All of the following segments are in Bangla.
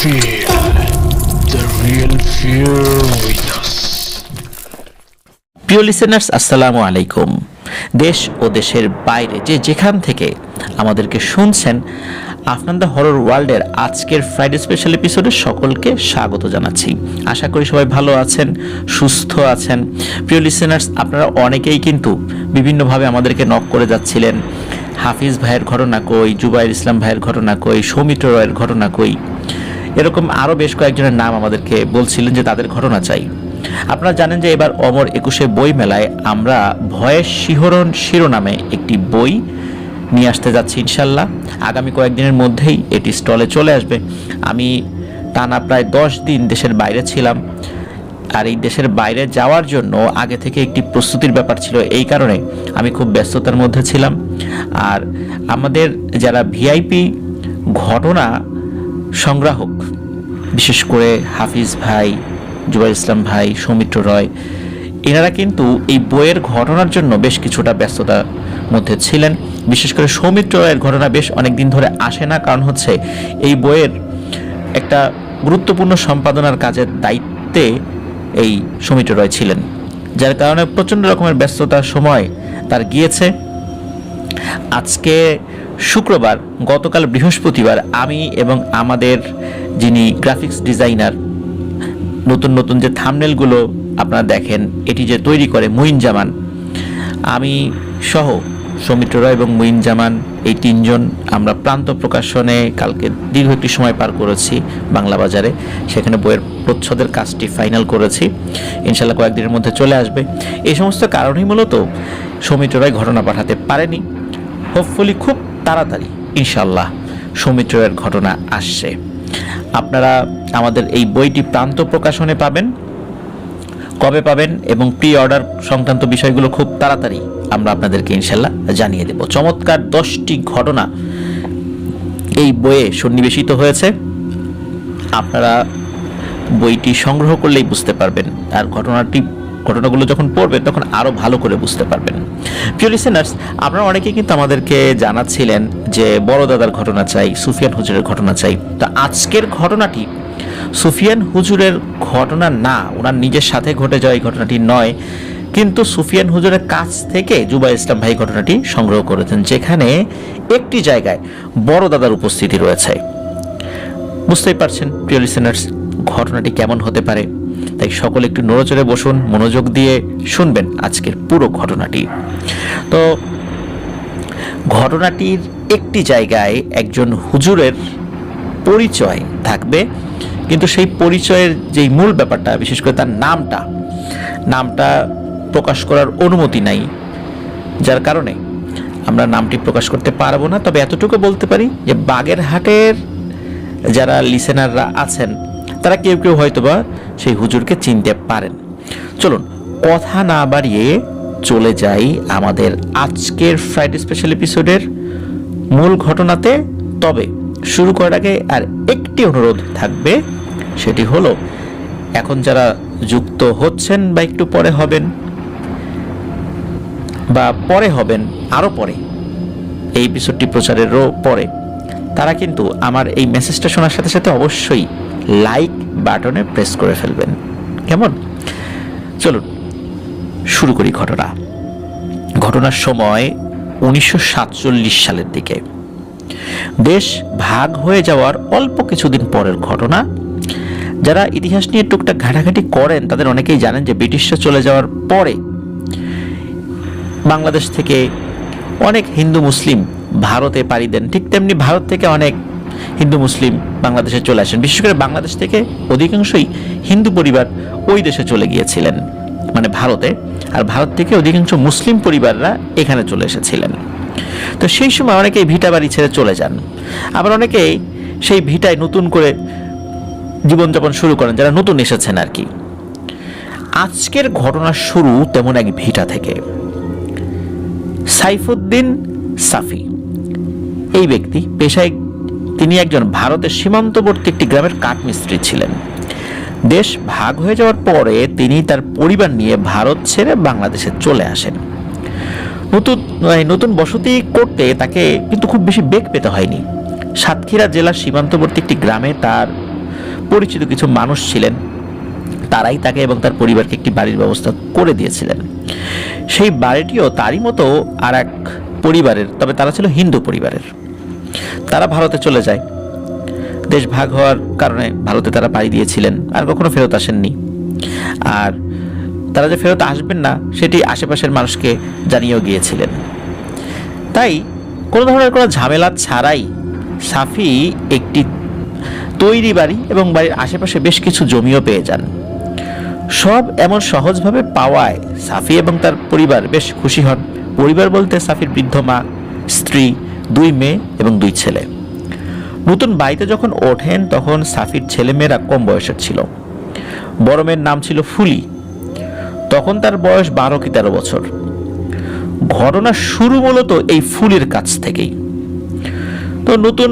Feel the real fear with us. প্রিয় লিসেনার্স, আসসালামু আলাইকুম। দেশ ও দেশের বাইরে যেখান থেকে আমাদেরকে শুনছেন, আফনান দ্য হরর ওয়ার্ল্ডের আজকের ফ্রাইডে স্পেশাল এপিসোডে সকলকে স্বাগত জানাচ্ছি। আশা করি সবাই ভালো আছেন, সুস্থ আছেন। প্রিয় লিসেনার্স, আপনারা অনেকেই কিন্তু বিভিন্নভাবে আমাদেরকে নক করে যাচ্ছিলেন, হাফিজ ভাইয়ের ঘটনা কই, জুবাইর ইসলাম ভাইয়ের ঘটনা কই, সৌমিত্র রয়ের ঘটনা কই, এরকম আরও বেশ কয়েকজনের নাম আমাদেরকে বলছিলেন যে তাদের ঘটনা চাই। আপনারা জানেন যে এবার অমর 21 বই মেলায় আমরা ভয়ের শিহরণ শিরোনামে একটি বই নিয়ে আসতে যাচ্ছি ইনশাল্লাহ। আগামী কয়েকদিনের মধ্যেই এটি স্টলে চলে আসবে। আমি টানা প্রায় 10 দিন দেশের বাইরে ছিলাম, আর এই দেশের বাইরে যাওয়ার জন্য আগে থেকে একটি প্রস্তুতির ব্যাপার ছিল। এই কারণে আমি খুব ব্যস্ততার মধ্যে ছিলাম। আর আমাদের যারা ভিআইপি ঘটনা সংগ্রাহক, বিশেষ করে হাফিজ ভাই, জুবাইর ইসলাম ভাই, সৌমিত্র রয়, এনারা কিন্তু এই বইয়ের ঘটনার জন্য বেশ কিছুটা ব্যস্ততার মধ্যে ছিলেন। বিশেষ করে সৌমিত্র রয়ের ঘটনা বেশ অনেক দিন ধরে আসে না, কারণ হচ্ছে এই বইয়ের একটা গুরুত্বপূর্ণ সম্পাদনার কাজের দায়িত্বে এই সৌমিত্র রয় ছিলেন, যার কারণে প্রচণ্ড রকমের ব্যস্ততার সময় তার গিয়েছে। আজকে শুক্রবার, গতকাল বৃহস্পতিবার আমি এবং আমাদের যিনি গ্রাফিক্স ডিজাইনার, নতুন নতুন যে থাম্বনেলগুলো আপনারা দেখেন এটি যে তৈরি করে মুইন জামান, আমি সহ সৌমিত্র রয় এবং মুইন জামান, এই তিনজন আমরা প্রান্ত প্রকাশনে কালকে দীর্ঘ একটি সময় পার করেছি বাংলা বাজারে। সেখানে বইয়ের প্রচ্ছদের কাজটি ফাইনাল করেছি, ইনশাল্লাহ কয়েকদিনের মধ্যে চলে আসবে। এই সমস্ত কারণেই মূলত সৌমিত্র রয় ঘটনা পাঠাতে পারেনি। হোপফুলি খুব তাড়াতাড়ি ইনশাল্লাহ সৌমিত্র রয়ের ঘটনা আসছে। আপনারা আমাদের এই বইটি প্রান্ত প্রকাশনে পাবেন। কবে পাবেন এবং প্রি অর্ডার সংক্রান্ত বিষয়গুলো খুব তাড়াতাড়ি আমরা আপনাদেরকে ইনশাল্লাহ জানিয়ে দেব। চমৎকার 10টি ঘটনা এই বইয়ে সন্নিবেশিত হয়েছে। আপনারা বইটি সংগ্রহ করলেই বুঝতে পারবেন, আর ঘটনাগুলো যখন পড়বেন তখন আরও ভালো করে বুঝতে পারবেন। প্রিয় লিসেনার্স, আপনারা অনেকেই কিন্তু আমাদেরকে জানাচ্ছিলেন যে বড় দাদার ঘটনা চাই, সুফিয়ান হুজুরের ঘটনা চাই। তো আজকের ঘটনাটি সুফিয়ান হুজুরের ঘটনা না, ওনার নিজের সাথে ঘটে যাওয়া এই ঘটনাটি নয়, কিন্তু সুফিয়ান হুজুরের কাছ থেকে জুবাইর ইসলাম ভাই ঘটনাটি সংগ্রহ করেছেন, যেখানে একটি জায়গায় বড় দাদার উপস্থিতি রয়েছে। বুঝতেই পারছেন প্রিয় লিসেনার্স ঘটনাটি কেমন হতে পারে। তাই সকলে একটু নড়েচড়ে বসুন, মনোযোগ দিয়ে শুনবেন আজকের পুরো ঘটনাটি। তো ঘটনাটির একটি জায়গায় একজন হুজুরের পরিচয় থাকবে, কিন্তু সেই পরিচয়ের যেই মূল ব্যাপারটা, বিশেষ করে তার নামটা প্রকাশ করার অনুমতি নাই, যার কারণে আমরা নামটি প্রকাশ করতে পারবো না। তবে এতটুকু বলতে পারি যে বাগেরহাটের যারা লিসেনাররা আছেন তারা কেউ কেউ হয়তোবা সেই হুজুরকে চিনতে পারেন। চলুন কথা না বাড়িয়ে চলে যাই আমাদের আজকের ফ্রাইডে স্পেশাল এপিসোডের মূল ঘটনাতে। তবে শুরু করার আগে আর একটি অনুরোধ থাকবে, সেটি হলো এখন যারা যুক্ত হচ্ছেন বা একটু পরে হবেন বা পরে হবেন, আরও পরে, এই এপিসোডটি প্রচারেরও পরে, তারা কিন্তু আমার এই মেসেজটা শোনার সাথে সাথে অবশ্যই লাইক বাটনে প্রেস করে ফেলবেন, কেমন? চলুন শুরু করি ঘটনার সময় 1947 সালের দিকে। দেশ ভাগ হয়ে যাওয়ার অল্প কিছুদিন পরের ঘটনা। যারা ইতিহাস নিয়ে টুকটাক ঘাটাঘাটি করেন তাদের অনেকেই জানেন যে ব্রিটিশরা চলে যাওয়ার পরে বাংলাদেশ থেকে অনেক হিন্দু মুসলিম ভারতে পাড়ি দেন, ঠিক তেমনি ভারত থেকে অনেক হিন্দু মুসলিম বাংলাদেশে চলে আসেন। বিশেষ করে বাংলাদেশ থেকে অধিকাংশই হিন্দু পরিবার ওই দেশে চলে গিয়েছিলেন, মানে ভারতে, আর ভারত থেকে অধিকাংশ মুসলিম পরিবাররা এখানে চলে এসেছিলেন। তো সেই সময় অনেকেই ভিটা বাড়ি ছেড়ে চলে যান, আবার অনেকেই সেই ভিটায় নতুন করে জীবনযাপন শুরু করেন, যারা নতুন এসেছেন আর কি। আজকের ঘটনার শুরু তেমন এক ভিটা থেকে। সাইফুদ্দিন সাফি এই ব্যক্তি পেশায় তিনি একজন ভারতের সীমান্তবর্তী একটি গ্রামের কাঠমিস্ত্রি ছিলেন। দেশ ভাগ হয়ে যাওয়ার পরে তিনি তার পরিবার নিয়ে ভারত ছেড়ে বাংলাদেশে চলে আসেন। নতুন বসতি করতে তাকে কিন্তু খুব বেশি বেগ পেতে হয়নি। সাতক্ষীরা জেলার সীমান্তবর্তী একটি গ্রামে তার পরিচিত কিছু মানুষ ছিলেন, তারাই তাকে এবং তার পরিবারকে একটি বাড়ির ব্যবস্থা করে দিয়েছিলেন। সেই বাড়িটিও তারই মতো আর এক পরিবারের, তবে তারা ছিল হিন্দু পরিবারের। তারা ভারতে চলে যায়। দেশ ভাগ হওয়ার কারণে ভারতে তারা পাড়ি দিয়েছিলেন, আর কখনো ফেরত আসেননি। আর তারা যে ফেরত আসবেন না সেটি আশেপাশের মানুষকে জানিয়েও গিয়েছিলেন। তাই কোনো ধরনের কোনো ঝামেলা ছাড়াই সাফি একটি তৈরি বাড়ি এবং বাড়ির আশেপাশে বেশ কিছু জমিও পেয়ে যান। সব এমন সহজভাবে পাওয়ায় সাফি এবং তার পরিবার বেশ খুশি হন। পরিবার বলতে সাফির বৃদ্ধ মা, স্ত্রী, 2 মেয়ে এবং 2 ছেলে। নতুন বাড়িতে যখন ওঠেন তখন সাফির ছেলেমেয়েরা কম বয়সের ছিল। বড় মেয়ের নাম ছিল ফুলি, তখন তার বয়স 12 কি 13 বছর। ঘটনা শুরু মূলত এই ফুলির কাছ থেকেই। তো নতুন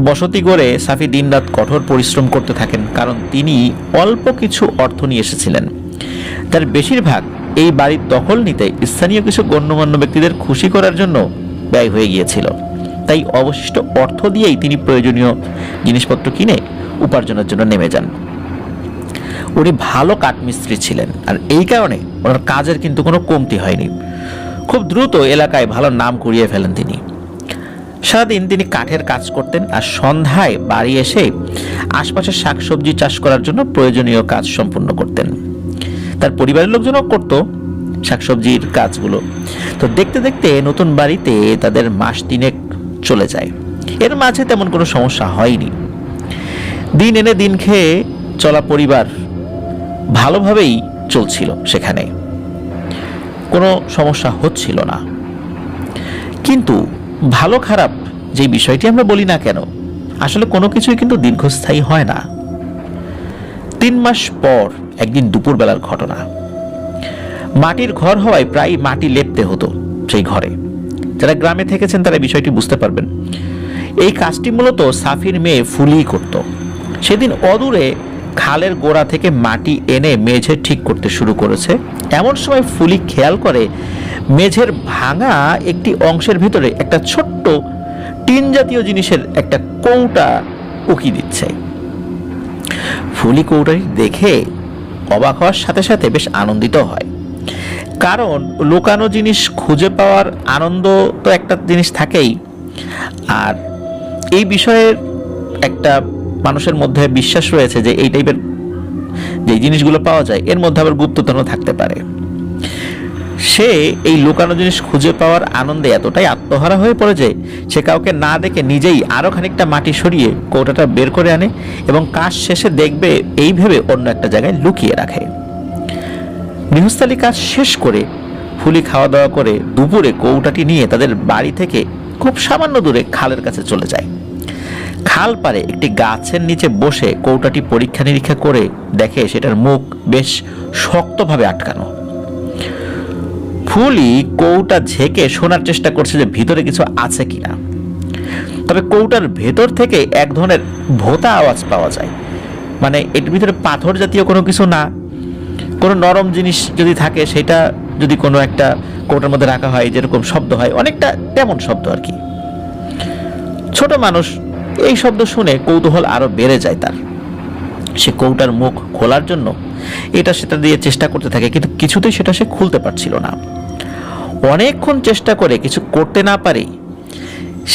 বসতি করে সাফি দিনরাত কঠোর পরিশ্রম করতে থাকেন, কারণ তিনি অল্প কিছু অর্থ নিয়ে এসেছিলেন। তার বেশিরভাগ এই বাড়ির দখল নিতে স্থানীয় কিছু গণ্যমান্য ব্যক্তিদের খুশি করার জন্য ব্যয় হয়ে গিয়েছিল। তাই অবশিষ্ট অর্থ দিয়েই তিনি প্রয়োজনীয় জিনিসপত্র কিনে উপার্জনের জন্য নেমে যান। উনি ভালো কাঠমিস্ত্রি ছিলেন, আর এই কারণে ওনার কাজের কিন্তু কোনো কমতি হয়নি। খুব দ্রুত এলাকায় ভালো নাম কুড়িয়ে ফেলেন তিনি। সারাদিন তিনি কাঠের কাজ করতেন, আর সন্ধ্যায় বাড়ি এসে আশপাশের শাকসবজি চাষ করার জন্য প্রয়োজনীয় কাজ সম্পূর্ণ করতেন। তার পরিবারের লোকজনও করত শাকসবজির কাজগুলো। তো দেখতে দেখতে নতুন বাড়িতে তাদের মাস 3 চলে যায়। এর মাঝে তেমন কোনো সমস্যা হয়নি। দিন এনে দিন খেয়ে চলা পরিবার ভালোভাবেই চলছিল, সেখানে কোনো সমস্যা হচ্ছিল না। কিন্তু ভালো খারাপ যে বিষয়টি আমরা বলি না কেন, আসলে কোনো কিছুই কিন্তু দীর্ঘস্থায়ী হয় না। 3 মাস পর একদিন দুপুরবেলার ঘটনা। মাটির ঘর হওয়ায় প্রায় মাটি লেপতে হতো সেই ঘরে। যারা গ্রামে থেকেছেন তারা বিষয়টি বুঝতে পারবেন। এই কাজটি মূলত সাফির মেয়ে ফুলি করত। সেদিন অদূরে খালের গোড়া থেকে মাটি এনে মেঝে ঠিক করতে শুরু করেছে। এমন সময় ফুলি খেয়াল করে মেঝের ভাঙা একটি অংশের ভিতরে একটা ছোট্ট টিন জাতীয় জিনিসের একটা কৌটা উকি দিচ্ছে। ফুলি কৌটাটি দেখে অবাক হওয়ার সাথে সাথে বেশ আনন্দিত হয়, কারণ লুকানো জিনিস খুঁজে পাওয়ার আনন্দ তো একটা জিনিস থাকেই, আর এই বিষয়ের একটা মানুষের মধ্যে বিশ্বাস রয়েছে যে এই টাইপের যে জিনিসগুলো পাওয়া যায় এর মধ্যে আবার গুপ্তধনও থাকতে পারে। সে এই লুকানো জিনিস খুঁজে পাওয়ার আনন্দে এতটাই আত্মহারা হয়ে পড়ে যে সে কাউকে না দেখে নিজেই আরো খানিকটা মাটি সরিয়ে কৌটাটা বের করে আনে এবং কাজ শেষে দেখবে এই ভেবে অন্য একটা জায়গায় লুকিয়ে রাখে। গৃহস্থালী কাজ শেষ করে ফুলি খাওয়া দাওয়া করে দুপুরে কৌটাটি নিয়ে তাদের বাড়ি থেকে খুব সামান্য দূরে খালের কাছে চলে যায়। খাল পারে একটি গাছের নিচে বসে কৌটাটি পরীক্ষা নিরীক্ষা করে দেখে সেটার মুখ বেশ শক্তভাবে আটকানো। ফুলি কৌটা ঝেঁকে শোনার চেষ্টা করছে যে ভিতরে কিছু আছে কিনা। তবে কৌটার ভেতর থেকে এক ধরনের ভোঁতা আওয়াজ পাওয়া যায়। মানে এর ভিতরে পাথর জাতীয় কোনো কিছু না, কোনো নরম জিনিস যদি থাকে সেটা যদি কোনো একটা কৌটার মধ্যে রাখা হয় যেরকম শব্দ হয়, অনেকটা তেমন শব্দ আর কি। ছোট মানুষ এই শব্দ শুনে কৌতূহল আরো বেড়ে যায় তার। সে কৌটার মুখ খোলার জন্য এটা সেটা দিয়ে চেষ্টা করতে থাকে, কিন্তু কিছুতেই সেটা সে খুলতে পারছিল না। অনেকক্ষণ চেষ্টা করে কিছু করতে না পারে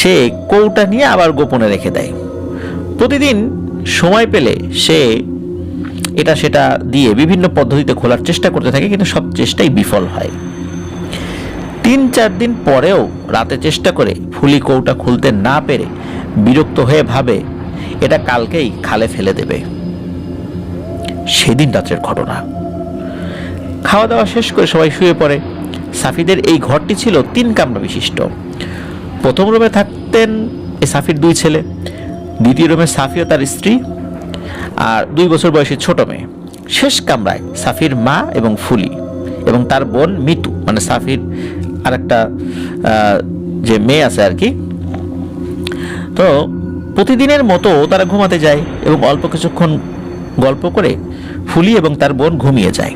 সে কৌটা নিয়ে আবার গোপনে রেখে দেয়। প্রতিদিন সময় পেলে সে এটা সেটা দিয়ে বিভিন্ন পদ্ধতিতে খোলার চেষ্টা করতে থাকে, কিন্তু সব চেষ্টাই বিফল হয়। 3-4 দিন পরেও রাতে চেষ্টা করে ফুলি কৌটা খুলতে না পেরে বিরক্ত হয়ে ভাবে এটা কালকেই খালে ফেলে দেবে। সেদিন রাতের ঘটনা। খাওয়া দাওয়া শেষ করে সবাই শুয়ে পড়ে। সাফিদের এই ঘরটি ছিল 3 কামরা বিশিষ্ট। প্রথম রুমে থাকতেন এই সাফির 2 ছেলে, দ্বিতীয় রুমে সাফি ও তার স্ত্রী আর 2 বছর বয়সী ছোট মেয়ে। শেষ কামরায় সাফির মা এবং ফুলি এবং তার বোন মিতু, মানে সাফির আরেকটা যে মেয়ে আছে আর কি। তো প্রতিদিনের মতো তারা ঘুমাতে যায় এবং অল্প কিছুক্ষণ গল্প করে ফুলি এবং তার বোন ঘুমিয়ে যায়।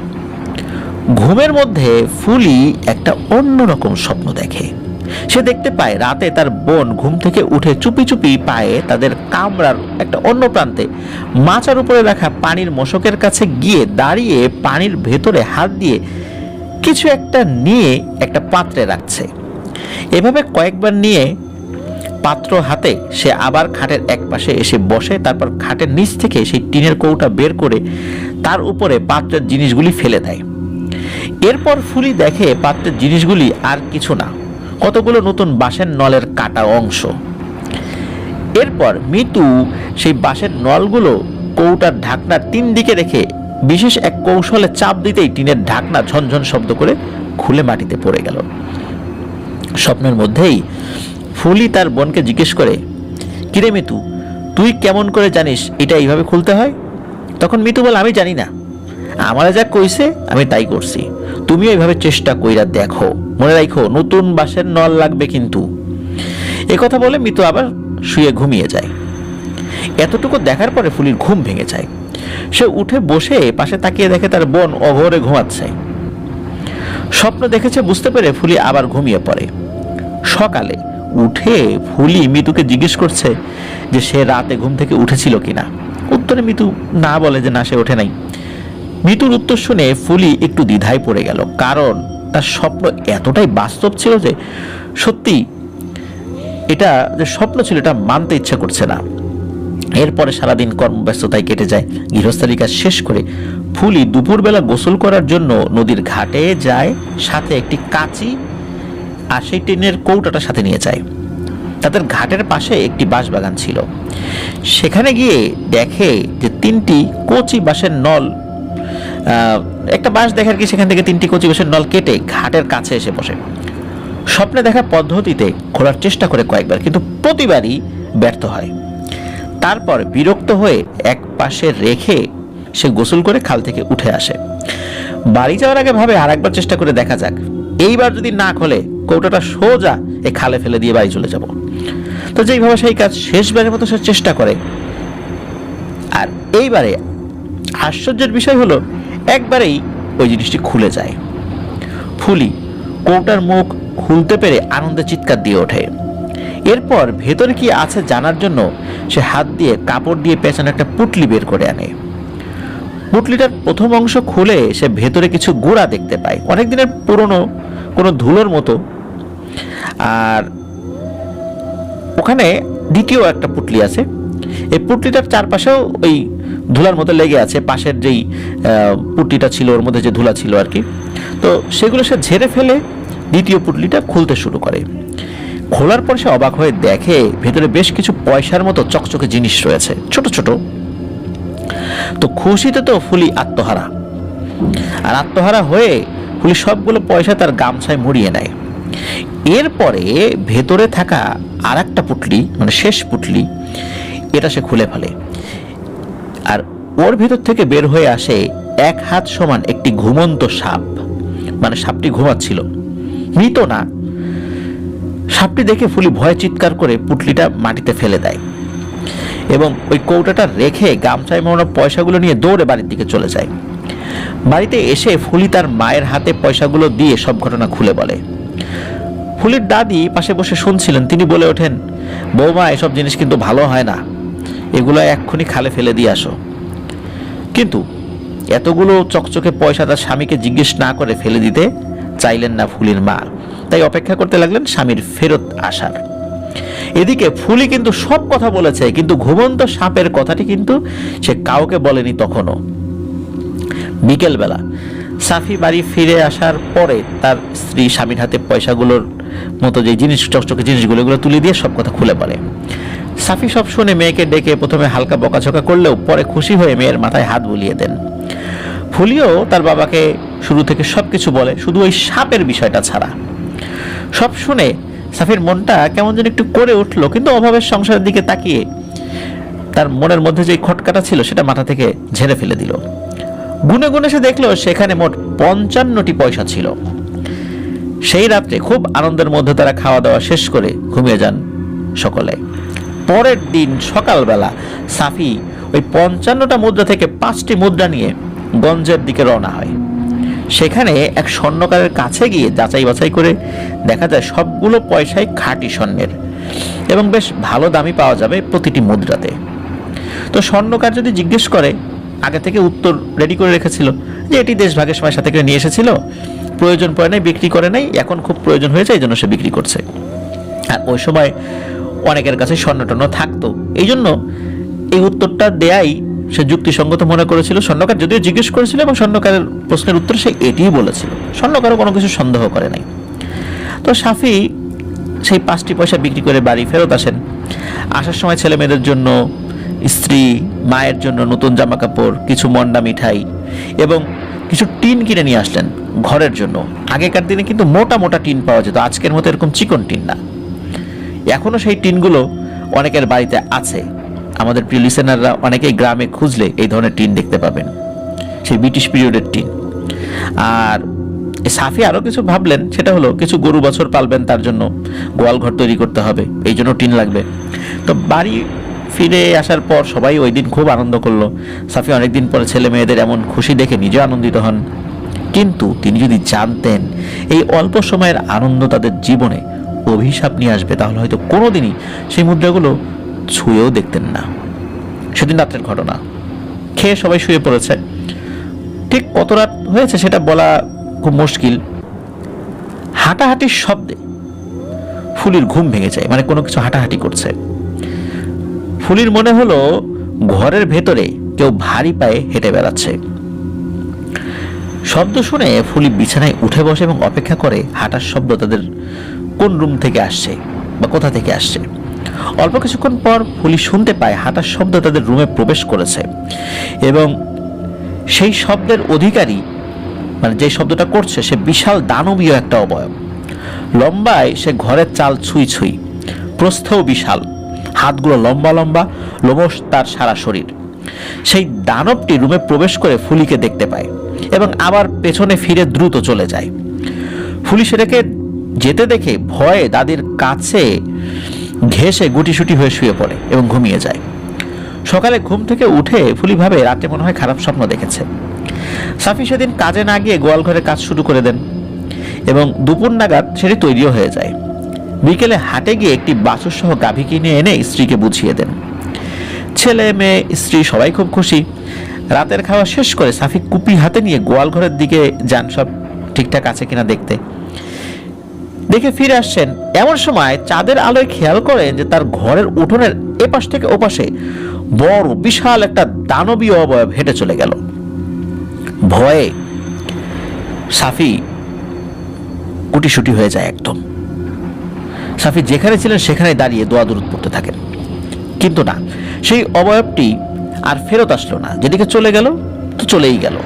ঘুমের মধ্যে ফুলি একটা অন্যরকম স্বপ্ন দেখে। সে দেখতে পায় রাতে তার বোন ঘুম থেকে উঠে চুপি চুপি পায়ে তাদের কামরার একটা অন্য প্রান্তে মাচার উপরে রাখা পানির মশকের কাছে গিয়ে দাঁড়িয়ে পানির ভেতরে হাত দিয়ে কিছু একটা নিয়ে একটা পাত্রে রাখছে। এভাবে কয়েকবার নিয়ে পাত্র হাতে সে আবার খাটের এক পাশে এসে বসে, তারপর খাটের নিচ থেকে সেই টিনের কৌটা বের করে তার উপরে পাত্রের জিনিসগুলি ফেলে দেয়। এরপর ফুলি দেখে পাত্রের জিনিসগুলি আর কিছু না, কতগুলো নতুন বাঁশের নলের কাটা অংশ। এরপর মিতু সেই বাঁশের নলগুলো কৌটার ঢাকনার 3 দিকে রেখে বিশেষ এক কৌশলে চাপ দিতেই টিনের ঢাকনা ঝনঝন শব্দ করে খুলে মাটিতে পড়ে গেল। স্বপ্নের মধ্যেই ফুলি তার বোনকে জিজ্ঞেস করে, কিরে মিতু, তুই কেমন করে জানিস এটা এইভাবে খুলতে হয়? তখন মিতু বলে, আমি জানি না, আমারে যা কইছে আমি তাই করছি, তুমিও এইভাবে চেষ্টা কইরা দেখো, মনে রাখো নতুন বাঁশের নল লাগবে কিন্তু। একথা বলে মিতু আবার শুয়ে ঘুমিয়ে যায়। এতটুকু দেখার পরে ফুলির ঘুম ভেঙে যায়। সে উঠে বসে পাশে তাকিয়ে দেখে তার বোন অঘোরে ঘুমাচ্ছে। স্বপ্ন দেখেছে বুঝতে পেরে ফুলি আবার ঘুমিয়ে পড়ে। সকালে উঠে ফুলি মিতুকে জিজ্ঞেস করছে যে সে রাতে ঘুম থেকে উঠেছিল কিনা। উত্তরে মিতু না বলে যে না, সে ওঠে নাই। মিতুর উত্তর শুনে ফুলি একটু দ্বিধায় পড়ে গেল, কারণ তার স্বপ্ন এতটাই বাস্তব ছিল যে সত্যি এটা যে স্বপ্ন ছিল এটা মানতে ইচ্ছা করছে না। এরপরে সারাদিন কর্মব্যস্ততায় কেটে যায়। গৃহস্থালী কাজ শেষ করে ফুলি দুপুরবেলা গোসল করার জন্য নদীর ঘাটে যায়, সাথে একটি কাঁচি আর সেই টিনের কৌটাটা সাথে নিয়ে যায়। তাদের ঘাটের পাশে একটি বাঁশবাগান ছিল। সেখানে গিয়ে দেখে যে 3টি কচি বাঁশের নল, একটা বাঁশ দেখার কি সেখান থেকে 3টি কচি বাঁশের নল কেটে ঘাটের কাছে এসে বসে। স্বপ্নে দেখা পদ্ধতিতে খোলার চেষ্টা করে কয়েকবার, কিন্তু প্রতিবারই ব্যর্থ হয়। তারপর বিরক্ত হয়ে এক পাশে রেখে সে গোসল করে খাল থেকে উঠে আসে। বাড়ি যাওয়ার আগে ভাবে আর একবার চেষ্টা করে দেখা যাক, এইবার যদি না খোলে কৌটাটা সোজা এই খালে ফেলে দিয়ে বাড়ি চলে যাব। তো যেইভাবে সেই কাজ শেষবারের মতো সে চেষ্টা করে। আর এইবারে আশ্চর্যের বিষয় হলো একবারেই ওই জিনিসটি খুলে যায়। ফুলি কৌটার মুখ খুলতে পেরে আনন্দে চিৎকার দিয়ে ওঠে। এরপর ভেতরে কি আছে জানার জন্য সে হাত দিয়ে কাপড় দিয়ে পেছনে একটা পুটলি বের করে আনে। পুটলিটার প্রথম অংশ খুলে সে ভেতরে কিছু গুঁড়া দেখতে পায়, অনেক দিনের পুরনো কোনো ধুলোর মতো। আর ওখানে দ্বিতীয় একটা পুটলি আছে, এই পুটলিটার চারপাশেও ওই ধুলার মতো লেগে আছে, পাশের যেই পুটলিটা ছিল ওর মধ্যে যে ধুলা ছিল আর কি। তো সেগুলো সে ঝেড়ে ফেলে দ্বিতীয় পুটলিটা খুলতে শুরু করে। খোলার পর সে অবাক হয়ে দেখে ভেতরে বেশ কিছু পয়সার মতো চকচকে জিনিস রয়েছে, ছোট ছোট। তো খুশিতে তো ফুলি আত্মহারা, আর আত্মহারা হয়ে ফুলি সবগুলো পয়সা তার গামছায় মুড়িয়ে নেয়। এরপরে ভেতরে থাকা আর একটা পুটলি, মানে শেষ পুটলি, এটা সে খুলে ফেলে। আর ওর ভেতর থেকে বের হয়ে আসে 1 হাত সমান একটি ঘুমন্ত সাপ। মানে সাপটি ঘুমাচ্ছিল, মৃত না। সাপটি দেখে ফুলি ভয়ে চিৎকার করে পুটলিটা মাটিতে ফেলে দেয় এবং ওই কৌটাটা রেখে গামছায় মোড়ানো পয়সাগুলো নিয়ে দৌড়ে বাড়ির দিকে চলে যায়। বাড়িতে এসে ফুলি তার মায়ের হাতে পয়সাগুলো দিয়ে সব ঘটনা খুলে বলে। ফুলির দাদি পাশে বসে শুনছিলেন। তিনি বলে ওঠেন, বৌমা, এসব জিনিস কিন্তু ভালো হয় না, এগুলো এক্ষুনি খালে ফেলে দিয়ে আসো। কিন্তু এতগুলো চকচকে পয়সা তার স্বামীকে জিজ্ঞেস না করে ফেলে দিতে চাইলেন না ফুলির মা, তাই অপেক্ষা করতে লাগলেন স্বামীর ফেরত আসার। এদিকে ফুলি কিন্তু সব কথা বলেছে, কিন্তু ঘুমন্ত সাপের কথাটি কিন্তু সে কাউকে বলেনি তখনও। বিকেলবেলা সাফি বাড়ি ফিরে আসার পরে তার স্ত্রী স্বামীর হাতে পয়সাগুলোর মতো যে জিনিস, চকচকে জিনিসগুলো, এগুলো তুলে দিয়ে সব কথা খুলে বলে। সাফি সব শুনে মেয়েকে ডেকে প্রথমে হালকা বকাঝকা করলেও পরে খুশি হয়ে মেয়ের মাথায় হাত বুলিয়ে দেন। ফুলিও তার বাবাকে শুরু থেকে সবকিছু বলে, শুধু ওই সাপের বিষয়টা ছাড়া। সব শুনে সাফির মনটা কেমন যেন একটু করে উঠলো, কিন্তু অভাবের সংসারের দিকে তাকিয়ে তার মনের মধ্যে যে খটকাটা ছিল সেটা মাথা থেকে ঝেড়ে ফেলে দিল। গুনে গুনে সে দেখলো সেখানে মোট 55টি পয়সা ছিল। সেই রাত্রে খুব আনন্দের মধ্যে তারা খাওয়া দাওয়া শেষ করে ঘুমিয়ে যান সকলে। পরের দিন সকালবেলা সাফি ওই 55টা মুদ্রা থেকে 5টি মুদ্রা নিয়ে গঞ্জের দিকে রওনা হয়। সেখানে এক স্বর্ণকারের কাছে গিয়ে যাচাই বাছাই করে দেখা যায় সবগুলো পয়সাই খাঁটি স্বর্ণের এবং বেশ ভালো দামই পাওয়া যাবে প্রতিটি মুদ্রাতে। তো স্বর্ণকার যদি জিজ্ঞেস করে, আগে থেকে উত্তর রেডি করে রেখেছিল যে এটি দেশভাগের সময় সাথে করে নিয়ে এসেছিল, প্রয়োজন পড়ে নাই, বিক্রি করে নাই, এখন খুব প্রয়োজন হয়েছে এই জন্য সে বিক্রি করছে। আর ওই সময় অনেকের কাছে স্বর্ণটন্য থাকতো, এই জন্য এই উত্তরটা দেয়াই সে যুক্তিসঙ্গত মনে করেছিল। স্বর্ণকার যদিও জিজ্ঞেস করেছিল এবং স্বর্ণকারের প্রশ্নের উত্তর সে এটিই বলেছিল, স্বর্ণকারও কোনো কিছু সন্দেহ করে নাই। তো সাফি সেই 5টি পয়সা বিক্রি করে বাড়ি ফেরত আসেন। আসার সময় ছেলে মেয়েদের জন্য, স্ত্রী মায়ের জন্য নতুন জামা কাপড়, কিছু মন্ডা মিঠাই এবং কিছু টিন কিনে নিয়ে আসলেন ঘরের জন্য। আগেকার দিনে কিন্তু মোটা মোটা টিন পাওয়া যেত, আজকের মতো এরকম চিকন টিন না। এখনও সেই টিনগুলো অনেকের বাড়িতে আছে। আমাদের প্রিয় লিসেনাররা অনেকেই গ্রামে খুঁজলে এই ধরনের টিন দেখতে পাবেন, সেই ব্রিটিশ পিরিয়ডের টিন। আর সাফি আরও কিছু ভাবলেন, সেটা হলো কিছু গরু বছর পালবেন, তার জন্য গোয়াল ঘর তৈরি করতে হবে, এই জন্য টিন লাগবে। তো বাড়ি ফিরে আসার পর সবাই ওই দিন খুব আনন্দ করলো। সাফি অনেকদিন পরে ছেলে মেয়েদের এমন খুশি দেখে নিজেও আনন্দিত হন। কিন্তু তিনি যদি জানতেন এই অল্প সময়ের আনন্দ তাদের জীবনে অভিশাপ নিয়ে আসবে, তাহলে হয়তো কোনোদিনই সেই মুদ্রাগুলো ছুঁয়েও দেখতেন না। সেদিন রাত্রের ঘটনা, খেয়ে সবাই শুয়ে পড়েছে। ঠিক কত রাত হয়েছে সেটা বলা খুব মুশকিল। হাঁটাহাঁটির শব্দে ফুলির ঘুম ভেঙে যায়, মানে কোনো কিছু হাঁটাহাঁটি করছে। ফুলির মনে হলো ঘরের ভেতরে কেউ ভারী পায়ে হেঁটে বেড়াচ্ছে। শব্দ শুনে ফুলি বিছানায় উঠে বসে এবং অপেক্ষা করে হাঁটার শব্দ তাদের কোন রুম থেকে আসছে বা কোথা থেকে আসছে। অল্প কিছুক্ষণ পর ফুলি শুনতে পায় হাঁটার শব্দ তাদের রুমে প্রবেশ করেছে এবং সেই শব্দের অধিকারী, মানে যে শব্দটা করছে, সে বিশাল দানবীয় একটা অবয়ব। লম্বায় সে ঘরের চাল ছুঁই ছুঁই, প্রস্থও বিশাল, হাতগুলো লম্বা লম্বা, লোমশ তার সারা শরীর। সেই দানবটি রুমে প্রবেশ করে ফুলিকে দেখতে পায় এবং আবার পেছনে ফিরে দ্রুত চলে যায়। ফুলি সেটাকে যেতে দেখে ভয়ে দাদির কাছে ঘেঁষে গুটিসুটি হয়ে শুয়ে পড়ে এবং ঘুমিয়ে যায়। সকালে ঘুম থেকে উঠে ফুলি ভাবে রাতে মনে হয় খারাপ স্বপ্ন দেখেছে। সাফি সেদিন কাজে না গিয়ে গোয়াল ঘরে কাজ শুরু করে দেন এবং দুপুর নাগাদ সেটি তৈরিও হয়ে যায়। বিকেলে হাটে গিয়ে একটি বাছুর সহ গাভী কিনে এনে স্ত্রীকে বুঝিয়ে দেন। ছেলে মেয়ে স্ত্রী সবাই খুব খুশি। রাতের খাওয়া শেষ করে সাফি কুপি হাতে নিয়ে গোয়াল ঘরের দিকে যান, সব ঠিকঠাক আছে কিনা দেখতে। দেখে ফিরে আসছেন, এমন সময় চাঁদের আলোয় খেয়াল করেন যে তার ঘরের উঠোনের এপাশ থেকে ওপাশে বড় বিশাল একটা দানবীয় অবয়ব হেঁটে চলে গেল। ভয়ে সাফি কুটিসুটি হয়ে যায় একদম। সাফি যেখানে ছিলেন সেখানে দাঁড়িয়ে দোয়া দরুদ পড়তে থাকেন, কিন্তু না, সেই অবয়বটি আর ফেরত আসলো না। যেদিকে চলে গেল তো চলেই গেল।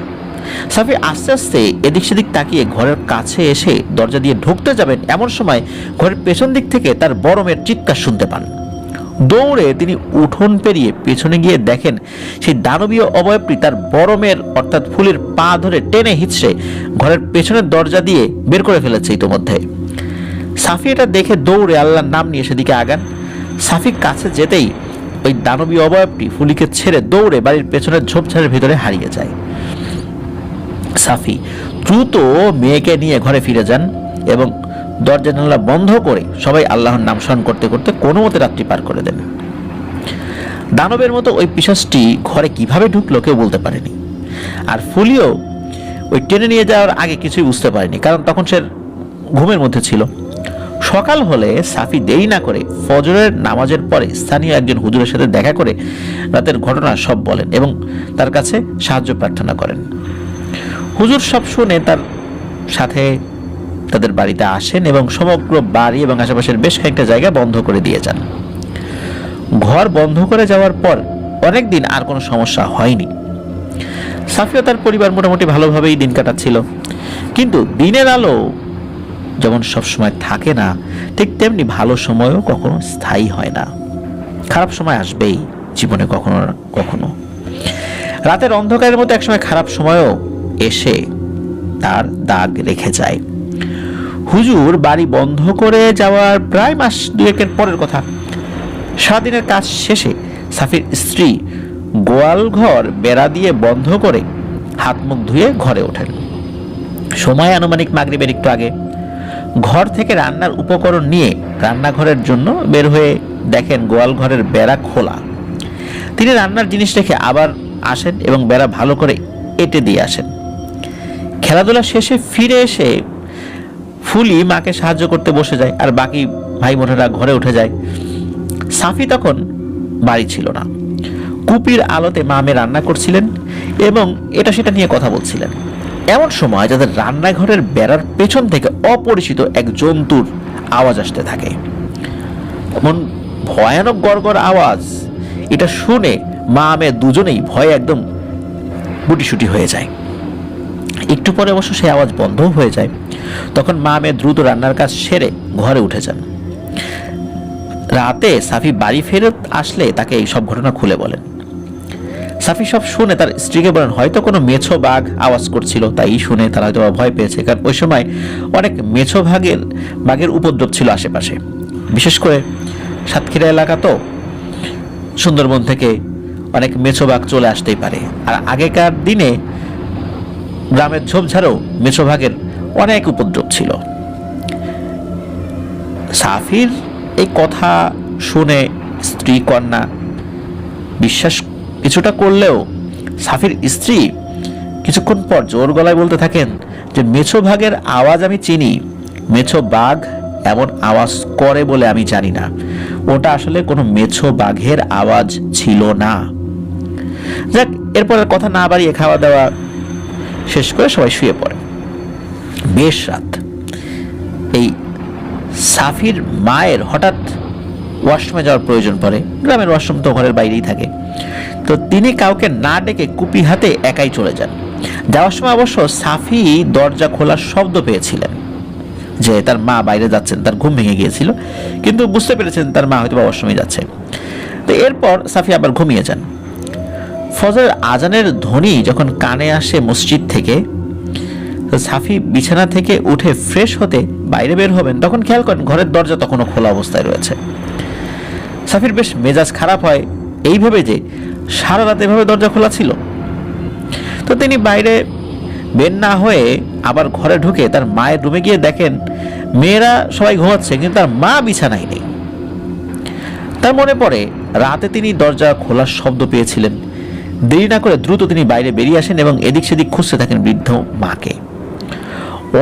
সাফি আস্তে আস্তে এদিক সেদিক তাকিয়ে ঘরের কাছে এসে দরজা দিয়ে ঢুকতে যাবেন, এমন সময় ঘরের পেছন দিক থেকে তার বড় মেয়ের চিৎকার শুনতে পান। দৌড়ে তিনি উঠোন পেরিয়ে পেছনে গিয়ে দেখেন সেই দানবীয় অবয়বটি তার বড় মেয়ের অর্থাৎ ফুলির পা ধরে টেনে হিঁচড়ে ঘরের পেছনের দরজা দিয়ে বের করে ফেলেছে ইতোমধ্যে। সাফি এটা দেখে দৌড়ে আল্লাহর নাম নিয়ে সেদিকে আগান। সাফির কাছে যেতেই ওই দানবীয় অবয়বটি ফুলিকে ছেড়ে দৌড়ে বাড়ির পেছনের ঝোপঝাড়ের ভিতরে হারিয়ে যায়। সাফি দ্রুত মেয়েকে নিয়ে ঘরে ফিরে যান এবং দরজা জানালা বন্ধ করে সবাই আল্লাহর নাম স্মরণ করতে করতে কোনো মতে রাত্রি পার করে দেন। দানবের মতো ওই পিশাচটি ঘরে কিভাবে ঢুকলো কেউ বলতে পারেনি। আর ফুলিও ওই টেনে নিয়ে যাওয়ার আগে কিছুই বুঝতে পারেনি, কারণ তখন সে ঘুমের মধ্যে ছিল। সকাল হলে সাফি দেরি না করে ফজরের নামাজের পরে স্থানীয় একজন হুজুরের সাথে দেখা করে রাতের ঘটনা সব বলেন এবং তার কাছে সাহায্য প্রার্থনা করেন। হুজুর সব শুনে তার সাথে তাদের বাড়িতে আসেন এবং সমগ্র বাড়ি এবং আশেপাশের বেশ কয়েকটা জায়গা বন্ধ করে দিয়ে যান। ঘর বন্ধ করে যাওয়ার পর অনেকদিন আর কোনো সমস্যা হয়নি। সাফি ও তার পরিবার মোটামুটি ভালোভাবেই দিন কাটাচ্ছিল। কিন্তু দিনের আলো যেমন সবসময় থাকে না, ঠিক তেমনি ভালো সময়ও কখনো স্থায়ী হয় না। খারাপ সময় আসবেই জীবনে কখনো না কখনো। রাতের অন্ধকারের মতো একসময় খারাপ সময়ও এসে তার দাগ রেখে যায়। হুজুর বাড়ি বন্ধ করে যাওয়ার প্রায় মাস দুয়েকের পরের কথা। সারাদিনের কাজ শেষে সাফির স্ত্রী গোয়াল ঘর বেড়া দিয়ে বন্ধ করে হাত মুখ ধুয়ে ঘরে ওঠেন। সময় আনুমানিক মাগরিবের একটু আগে। ঘর থেকে রান্নার উপকরণ নিয়ে রান্নাঘরের জন্য বের হয়ে দেখেন গোয়াল ঘরের বেড়া খোলা। তিনি রান্নার জিনিস রেখে আবার আসেন এবং বেড়া ভালো করে এঁটে দিয়ে আসেন। খেলাধুলা শেষে ফিরে এসে ফুলি মাকে সাহায্য করতে বসে যায়, আর বাকি ভাই বোনেরা ঘরে উঠে যায়। সাফি তখন বাড়ি ছিল না। কুপির আলোতে মা মেয়ে রান্না করছিলেন এবং এটা সেটা নিয়ে কথা বলছিলেন। এমন সময় যাদের রান্নাঘরের বেড়ার পেছন থেকে অপরিচিত এক জন্তুর আওয়াজ আসতে থাকে। এমন ভয়ানক গড়গড় আওয়াজ, এটা শুনে মা মেয়ে দুজনেই ভয়ে একদম গুটিসুটি হয়ে যায়। একটু পরে অবশ্য সেই আওয়াজ বন্ধও হয়ে যায়। তখন মা মেয়ে দ্রুত রান্নার কাজ সেরে ঘরে উঠে যান। রাতে সাফি বাড়ি ফেরত আসলে তাকে এই সব ঘটনা খুলে বলেন। সাফি সব শুনে তার স্ত্রীকে বলেন হয়তো কোনো মেছো বাঘ আওয়াজ করছিল, তাই শুনে তারা হয়তো ভয় পেয়েছে, কারণ ওই সময় অনেক মেছো বাঘের উপদ্রব ছিল আশেপাশে। বিশেষ করে সাতক্ষীরা এলাকা তো, সুন্দরবন থেকে অনেক মেছো বাঘ চলে আসতেই পারে। আর আগেকার দিনে গ্রামের ঝোপঝাড়েও মেছো বাঘের অনেক উপদ্রব ছিল। সাফির এই কথা শুনে স্ত্রী কন্যা বিশ্বাস কিছুটা করলেও সাফির স্ত্রী কিছুক্ষণ পর জোর গলায় বলতে থাকেন যে মেছো বাঘের আওয়াজ আমি চিনি, মেছো বাঘ এমন আওয়াজ করে বলে আমি জানি না, ওটা আসলে কোনো মেছো বাঘের আওয়াজ ছিল না। যাক, এরপর কথা না বাড়িয়ে খাওয়া দাওয়া শেষ করে সবাই শুয়ে পড়ে। বেশ রাত। এই সাফির মায়ের হঠাৎ ওয়াশরুমে যাওয়ার প্রয়োজন পড়ে। গ্রামের ওয়াশরুম তো ঘরের বাইরেই থাকে। তো তিনি কাউকে না ডেকে কুপি হাতে একাই চলে যান। যাওয়ার সময় অবশ্য সাফি দরজা খোলার শব্দ পেয়েছিলেন, যে তার মা বাইরে যাচ্ছেন, তার ঘুম ভেঙে গিয়েছিল, কিন্তু বুঝতে পেরেছেন তার মা হয়তো ওয়াশরুমে যাচ্ছে। তো এরপর সাফি আবার ঘুমিয়ে যান। ফজরের আজানের ধ্বনি যখন কানে আসে মসজিদ থেকে, তো সাফি বিছানা থেকে উঠে ফ্রেশ হতে বাইরে বের হবেন, তখন খেয়াল করেন ঘরের দরজা তখনও খোলা অবস্থায় রয়েছে। সাফির বেশ মেজাজ খারাপ হয় এইভাবে যে সারা রাত এভাবে দরজা খোলা ছিল। তো তিনি বাইরে বের না হয়ে আবার ঘরে ঢুকে তার মায়ের রুমে গিয়ে দেখেন মেয়েরা সবাই ঘুমাচ্ছে, কিন্তু তার মা বিছানায় নেই। তার মনে পড়ে রাতে তিনি দরজা খোলার শব্দ পেয়েছিলেন। দেরি না করে দ্রুত তিনি বাইরে বেরিয়ে আসেন এবং এদিক সেদিক খুঁজতে থাকেন বৃদ্ধ মাকে।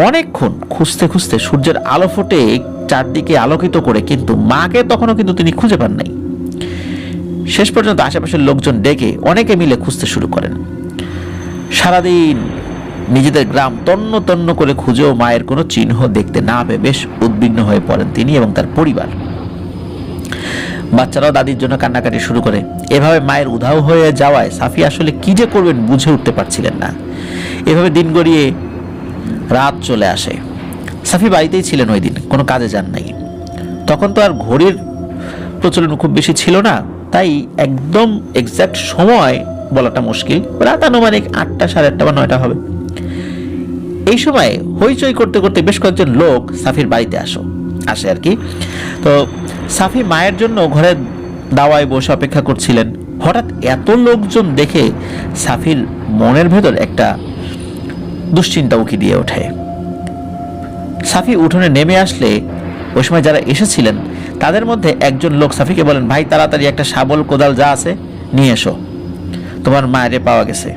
অনেকক্ষণ খুঁজতে খুঁজতে সূর্যের আলো ফোটে চারদিকে আলোকিত করে, কিন্তু মাকে তখনও কিন্তু তিনি খুঁজে পান নাই। শেষ পর্যন্ত আশেপাশের লোকজন ডেকে অনেকে মিলে খুঁজতে শুরু করেন। সারাদিন নিজেদের গ্রাম তন্ন তন্ন করে খুঁজেও মায়ের কোনো চিহ্ন দেখতে না পেয়ে বেশ উদ্বিগ্ন হয়ে পড়েন তিনি এবং তার পরিবার। বাচ্চারাও দাদির জন্য কান্নাকাটি শুরু করে। এভাবে মায়ের উধাও হয়ে যাওয়ায় সাফি আসলে কি যে করবেন বুঝে উঠতে পারছিলেন না। এভাবে দিন গড়িয়ে রাত চলে আসে। সাফি বাড়িতেই ছিলেন ওই দিন, কোনো কাজে যান নাই। তখন তো আর ঘড়ির প্রচলন খুব বেশি ছিল না, তাই একদম এক্সাক্ট সময় বলাটা মুশকিল। রাত আনুমানিক 8টা, 8:30 বা 9টা হবে। এই সময় হইচই করতে করতে বেশ কয়েকজন লোক সাফির বাড়িতে আসে আর কি। তো সাফি মায়ের জন্য ঘরের দাওয়ায় বসে অপেক্ষা করছিলেন। হঠাৎ এত লোকজন দেখে সাফির মনের ভেতর একটা দুশ্চিন্তা উকি দিয়ে ওঠে। সাফি উঠোনে নেমে আসলে ওই সময় যারা এসেছিলেন তাদের মধ্যে একজন লোক সাফিকে বলেন, ভাই তাড়াতাড়ি একটা শাবল কোদাল যা আছে নিয়ে এসো, তোমার মায়েরে পাওয়া গেছে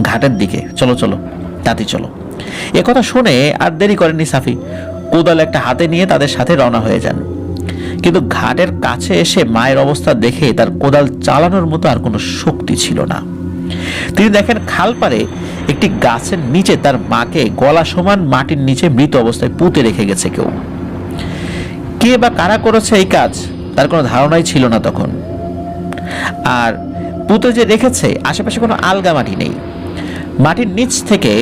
ঘাটের দিকে, চলো চলো তাড়াতাড়ি চলো। একথা শুনে আর দেরি করেননি সাফি, কোদাল একটা হাতে নিয়ে তাদের সাথে রওনা হয়ে যান। কিন্তু ঘাটের কাছে এসে মায়ের অবস্থা দেখে তার কোদাল চালানোর মতো আর কোনো শক্তি ছিল না। তিনি দেখেন খাল পাড়ে একটি গাছের নিচে তার মাকে গলা সমান মাটির নিচে মৃত অবস্থায় পুঁতে রেখে গেছে কেউ। কে বা কারা করেছে এই কাজ তার কোনো ধারণাই ছিল না তখন। আর পুঁতে যে রেখেছে আশেপাশে কোনো আলগা মাটি নেই। মাটির নিচ থেকে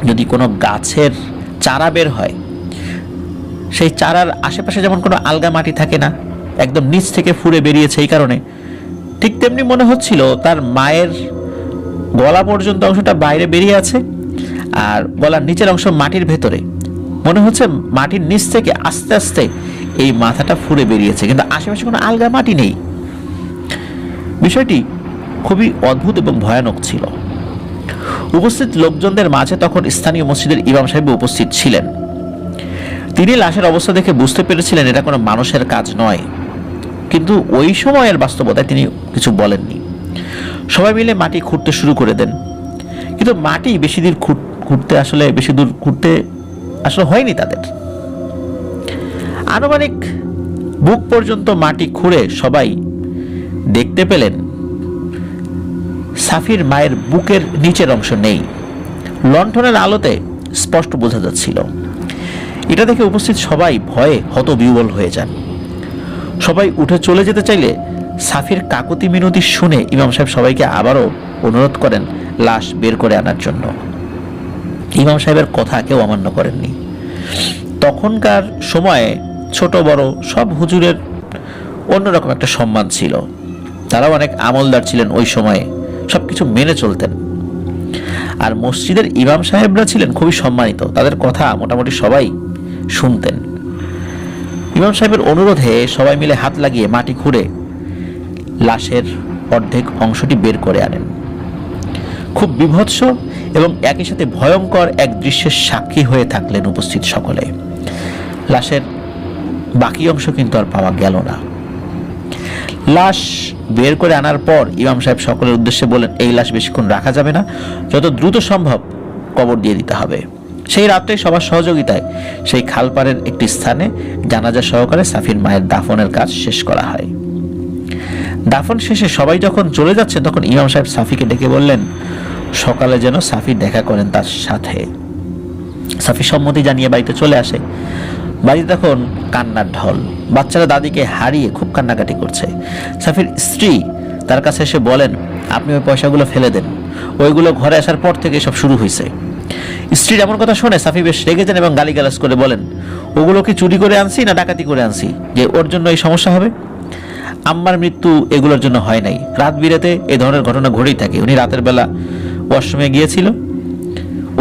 যদি কোনো গাছের চারা বের হয়, সেই চারার আশেপাশে যেমন কোনো আলগা মাটি থাকে না, একদম নিচ থেকে ফুঁড়ে বেরিয়েছে এই কারণে, ঠিক তেমনি মনে হচ্ছিল তার মায়ের গলা পর্যন্ত অংশটা বাইরে বেরিয়ে আছে আর গলার নিচের অংশ মাটির ভেতরে। মনে হচ্ছে মাটির নিচ থেকে আস্তে আস্তে এই মাথাটা ফুঁড়ে বেরিয়েছে, কিন্তু আশেপাশে কোনো আলগা মাটি নেই। বিষয়টি খুবই অদ্ভুত এবং ভয়ানক ছিল। উপস্থিত লোকজনদের মাঝে তখন স্থানীয় মসজিদের ইমাম সাহেব উপস্থিত ছিলেন। তিনি লাশের অবস্থা দেখে বুঝতে পেরেছিলেন এটা কোনো মানুষের কাজ নয়, কিন্তু ওই সময়ের বাস্তবতায় তিনি কিছু বলেননি। সবাই মিলে মাটি খুঁড়তে শুরু করে দেন, কিন্তু মাটি বেশি দূর খুঁড়তে আসলে হয়নি তাদের। আনুমানিক বুক পর্যন্ত মাটি খুঁড়ে সবাই দেখতে পেলেন সাফির মায়ের বুকের নিচের অংশ নেই। লণ্ঠনের আলোতে স্পষ্ট বোঝা যাচ্ছিল। এটা দেখে উপস্থিত সবাই ভয়ে হতবিহ্বল হয়ে যান। সবাই উঠে চলে যেতে চাইলে সাফির কাকুতি মিনতি শুনে ইমাম সাহেব সবাইকে আবারও অনুরোধ করেন লাশ বের করে আনার জন্য। ইমাম সাহেবের কথা কেউ অমান্য করেননি। তখনকার সময়ে ছোট বড় সব হুজুরের অন্যরকম একটা সম্মান ছিল। তারাও অনেক আমলদার ছিলেন, ওই সময়ে সবকিছু মেনে চলতেন। আর মসজিদের ইমাম সাহেবরা ছিলেন খুবই সম্মানিত, তাদের কথা মোটামুটি সবাই শুনতেন। ইমাম সাহেবের অনুরোধে সবাই মিলে হাত লাগিয়ে মাটি খুঁড়ে লাশের অর্ধেক অংশটি বের করে আনেন। খুব বীভৎস এবং একই সাথে ভয়ঙ্কর এক দৃশ্যের সাক্ষী হয়ে থাকলেন উপস্থিত সকলে। লাশের বাকি অংশ কিন্তু আর পাওয়া গেল না। লাশ বের করে আনার পর ইমাম সাহেব সকলের উদ্দেশ্যে বলেন, এই লাশ বেশিক্ষণ রাখা যাবে না, যত দ্রুত সম্ভব কবর দিয়ে দিতে হবে। সেই রাত্রে সবার সহযোগিতায় সেই খালপাড়ের একটি স্থানে জানাজা সহকারে সাফির মায়ের দাফনের কাজ শেষ করা হয়। দাফন শেষে সবাই যখন চলে যাচ্ছে তখন ইমাম সাহেব সাফিকে ডেকে বললেন সকালে যেন সাফি দেখা করেন তার সাথে। সাফি সম্মতি জানিয়ে বাড়িতে চলে আসে। বাড়িতে তখন কান্নার ঢল। বাচ্চারা দাদিকে হারিয়ে খুব কান্নাকাটি করছে। সাফির স্ত্রী তার কাছে এসে বলেন, আপনি ওই পয়সাগুলো ফেলে দেন, ওইগুলো ঘরে আসার পর থেকে সব শুরু হয়েছে। স্ত্রীর এমন কথা শুনে সাফি বেশ রেগে যান এবং গালিগালাজ করে বলেন, ওগুলো কি চুরি করে আনছি না ডাকাতি করে আনছি যে ওর জন্য এই সমস্যা হবে? আম্মার মৃত্যু এগুলোর জন্য হয় নাই। রাত বিরেতে এই ধরনের ঘটনা ঘটেই থাকে। উনি রাতের বেলা ওয়াশরুমে গিয়েছিল,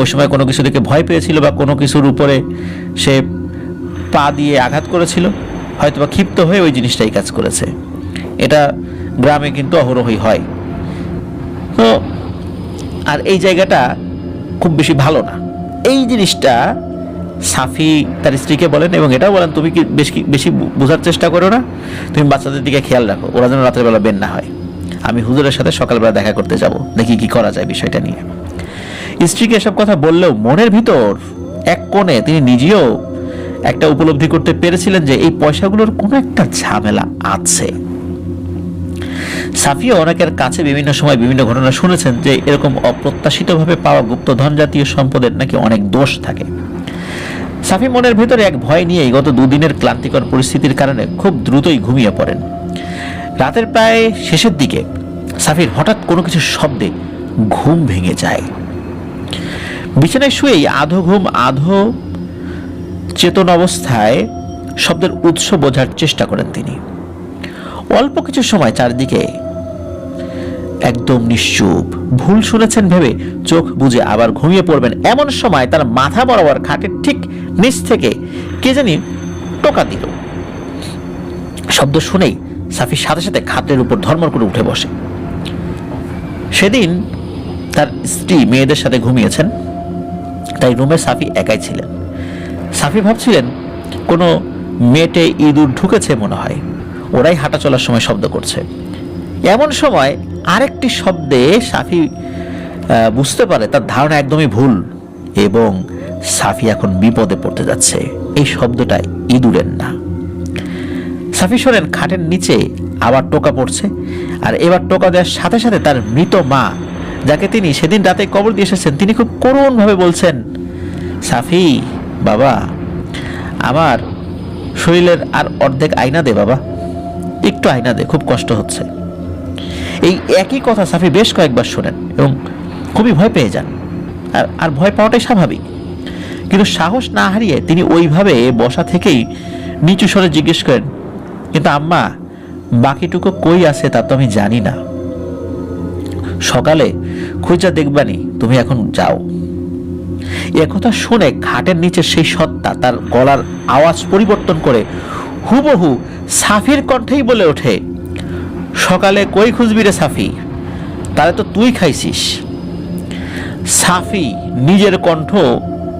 ওই সময় কোনো কিছু দেখে ভয় পেয়েছিল বা কোনো কিছুর উপরে সে পা দিয়ে আঘাত করেছিল, হয়তো বা ক্ষিপ্ত হয়ে ওই জিনিসটাই কাজ করেছে। এটা গ্রামে কিন্তু অহরহই হয়। তো আর এই জায়গাটা খুব বেশি ভালো না। এই জিনিসটা সাফি তার স্ত্রীকে বলেন এবং এটাও বলেন, তুমি কি বেশি বোঝার চেষ্টা করো না, তুমি বাচ্চাদের দিকে খেয়াল রাখো, ওরা যেন রাতের বেলা বের না হয়। আমি হুজুরের সাথে সকালবেলা দেখা করতে যাব, দেখি কি করা যায় বিষয়টা নিয়ে। স্ত্রীকে এসব কথা বললেও মনের ভিতর এক কোণে তিনি নিজেও একটা উপলব্ধি করতে পেরেছিলেন যে এই পয়সাগুলোর কোনো একটা ঝামেলা আছে। সাফিয়া অনেকের কাছে বিভিন্ন সময় বিভিন্ন ঘটনা শুনেছেন যে এরকম অপ্রত্যাশিতভাবে পাওয়া গুপ্তধন জাতীয় সম্পদের নাকি অনেক দোষ থাকে। সাফি মনের ভেতরে এক ভয় নিয়ে গত দুদিনের ক্লান্তিকর পরিস্থিতির কারণে খুব দ্রুতই ঘুমিয়ে পড়েন। রাতের প্রায় শেষের দিকে সাফির হঠাৎ কোনো কিছু শব্দে ঘুম ভেঙে যায়। বিছানায় শুয়েই আধো ঘুম আধো চেতন অবস্থায় শব্দের উৎস বোঝার চেষ্টা করেন তিনি। অল্প কিছু সময় চারদিকে একদম নিশ্চুপ। ভুল শুনেছেন ভেবে চোখ বুজে আবার ঘুমিয়ে পড়বেন। এমন সময় তার মাথা বরাবর খাটের ঠিক নিচ থেকে কে জানি টোকা দিল। শব্দ শুনেই সাফির সাথে সাথে খাটের উপর ধর্মর করে উঠে বসে। সেদিন তার স্ত্রী মেয়েদের সাথে ঘুমিয়েছেন, তাই রুমে সাফি একাই ছিলেন। সাফি ভাবছিলেন কোনো মেটে ইঁদুর ঢুকেছে মনে হয়, ওরাই হাঁটা চলার সময় শব্দ করছে। এমন সময় আরেকটি শব্দে সাফি বুঝতে পারে তার ধারণা একদমই ভুল এবং সাফি এখন বিপদে পড়তে যাচ্ছে। এই শব্দটা ইঁদুরের না। সাফি শোনেন খাটের নিচে আবার টোকা পড়ছে, আর এবার টোকা দেওয়ার সাথে সাথে তার মৃত মা, যাকে তিনি সেদিন রাতে কবর দিয়ে এসেছেন, তিনি খুব করুণভাবে বলছেন, সাফি বাবা, আমার শরীরের আর অর্ধেক আয়না দে বাবা, একটু আয়না দে, খুব কষ্ট হচ্ছে। এই একই কথা সাফি বেশ কয়েকবার শোনেন এবং খুবই ভয় পেয়ে যান। আর ভয় পাওয়াটাই স্বাভাবিক, কিন্তু সাহস না হারিয়ে তিনি ওইভাবে বসা থেকেই নিচু স্বরে জিজ্ঞেস করেন, কিন্তু আম্মা বাকিটুকু কই আছে তা তো আমি জানি না, সকালে খুঁজা দেখবানি, তুমি এখন যাও। একথা শুনে খাটের নিচে সেই সত্তা তার গলার আওয়াজ পরিবর্তন করে হুবহু সাফির কণ্ঠেই বলে ওঠে, সকালে কই খুঁজবি রে সাফি, তাহলে তো তুই খাইছিস। সাফি নিজের কণ্ঠ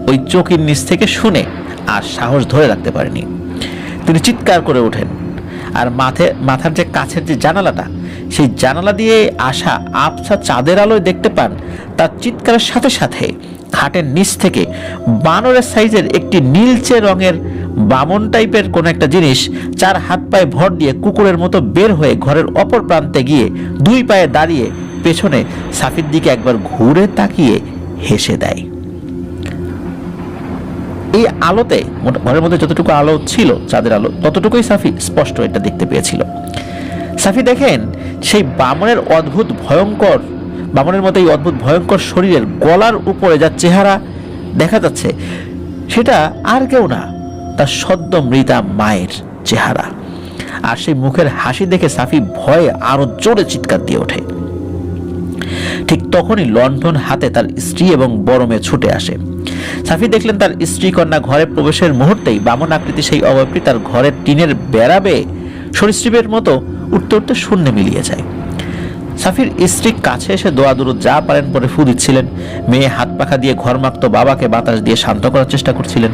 ওই চৌকির নিচ থেকে শুনে আর সাহস ধরে রাখতে পারেনি। তিনি চিৎকার করে ওঠেন, আর মাথার যে কাছের যে জানালাটা, সেই জানালা দিয়ে আসা আবছা চাঁদের আলোয় দেখতে পান তার চিৎকারের সাথে সাথে খাটের নিচ থেকে বানরের সাইজের একটি নীলচে রঙের বামন টাইপের কোন একটা জিনিস 4 হাত পায়ে ভর দিয়ে কুকুরের মতো বের হয়ে ঘরের অপর প্রান্তে গিয়ে 2 পায়ে দাঁড়িয়ে পেছনে সাফির দিকে একবার ঘুরে তাকিয়ে হেসে দেয়। এই আলোতে ঘরের মধ্যে যতটুকু আলো ছিল, চাঁদের আলো, ততটুকুই সাফি স্পষ্ট এটা দেখতে পেয়েছিল। সাফি দেখেন সেই বামনের মতো এই অদ্ভুত ভয়ঙ্কর শরীরের গলার উপরে যার চেহারা দেখা যাচ্ছে সেটা আর কেউ না, তার সদ্য মৃতা মায়ের চেহারা। আর সেই মুখের হাসি দেখে সাফি ভয়ে আরো জোরে চিৎকার দিয়ে ওঠে। ঠিক তখনই লণ্ঠন হাতে তার স্ত্রী এবং বড় মেয়ে ছুটে আসে। সাফি দেখলেন তার স্ত্রী কন্যা ঘরে প্রবেশের মুহূর্তেই বামন আকৃতি সেই অবয়বটি তার ঘরের টিনের বেড়া বেয়ে সরীসৃপের মতো উঠতে উঠতে শূন্যে মিলিয়ে যায়। সাফির স্ত্রী কাছে এসে দোয়া দুরুদ যা পারেন পরে ফু দিচ্ছিলেন। মেয়ে হাত পাখা দিয়ে ঘরমাক্ত বাবাকে বাতাস দিয়ে শান্ত করার চেষ্টা করছিলেন।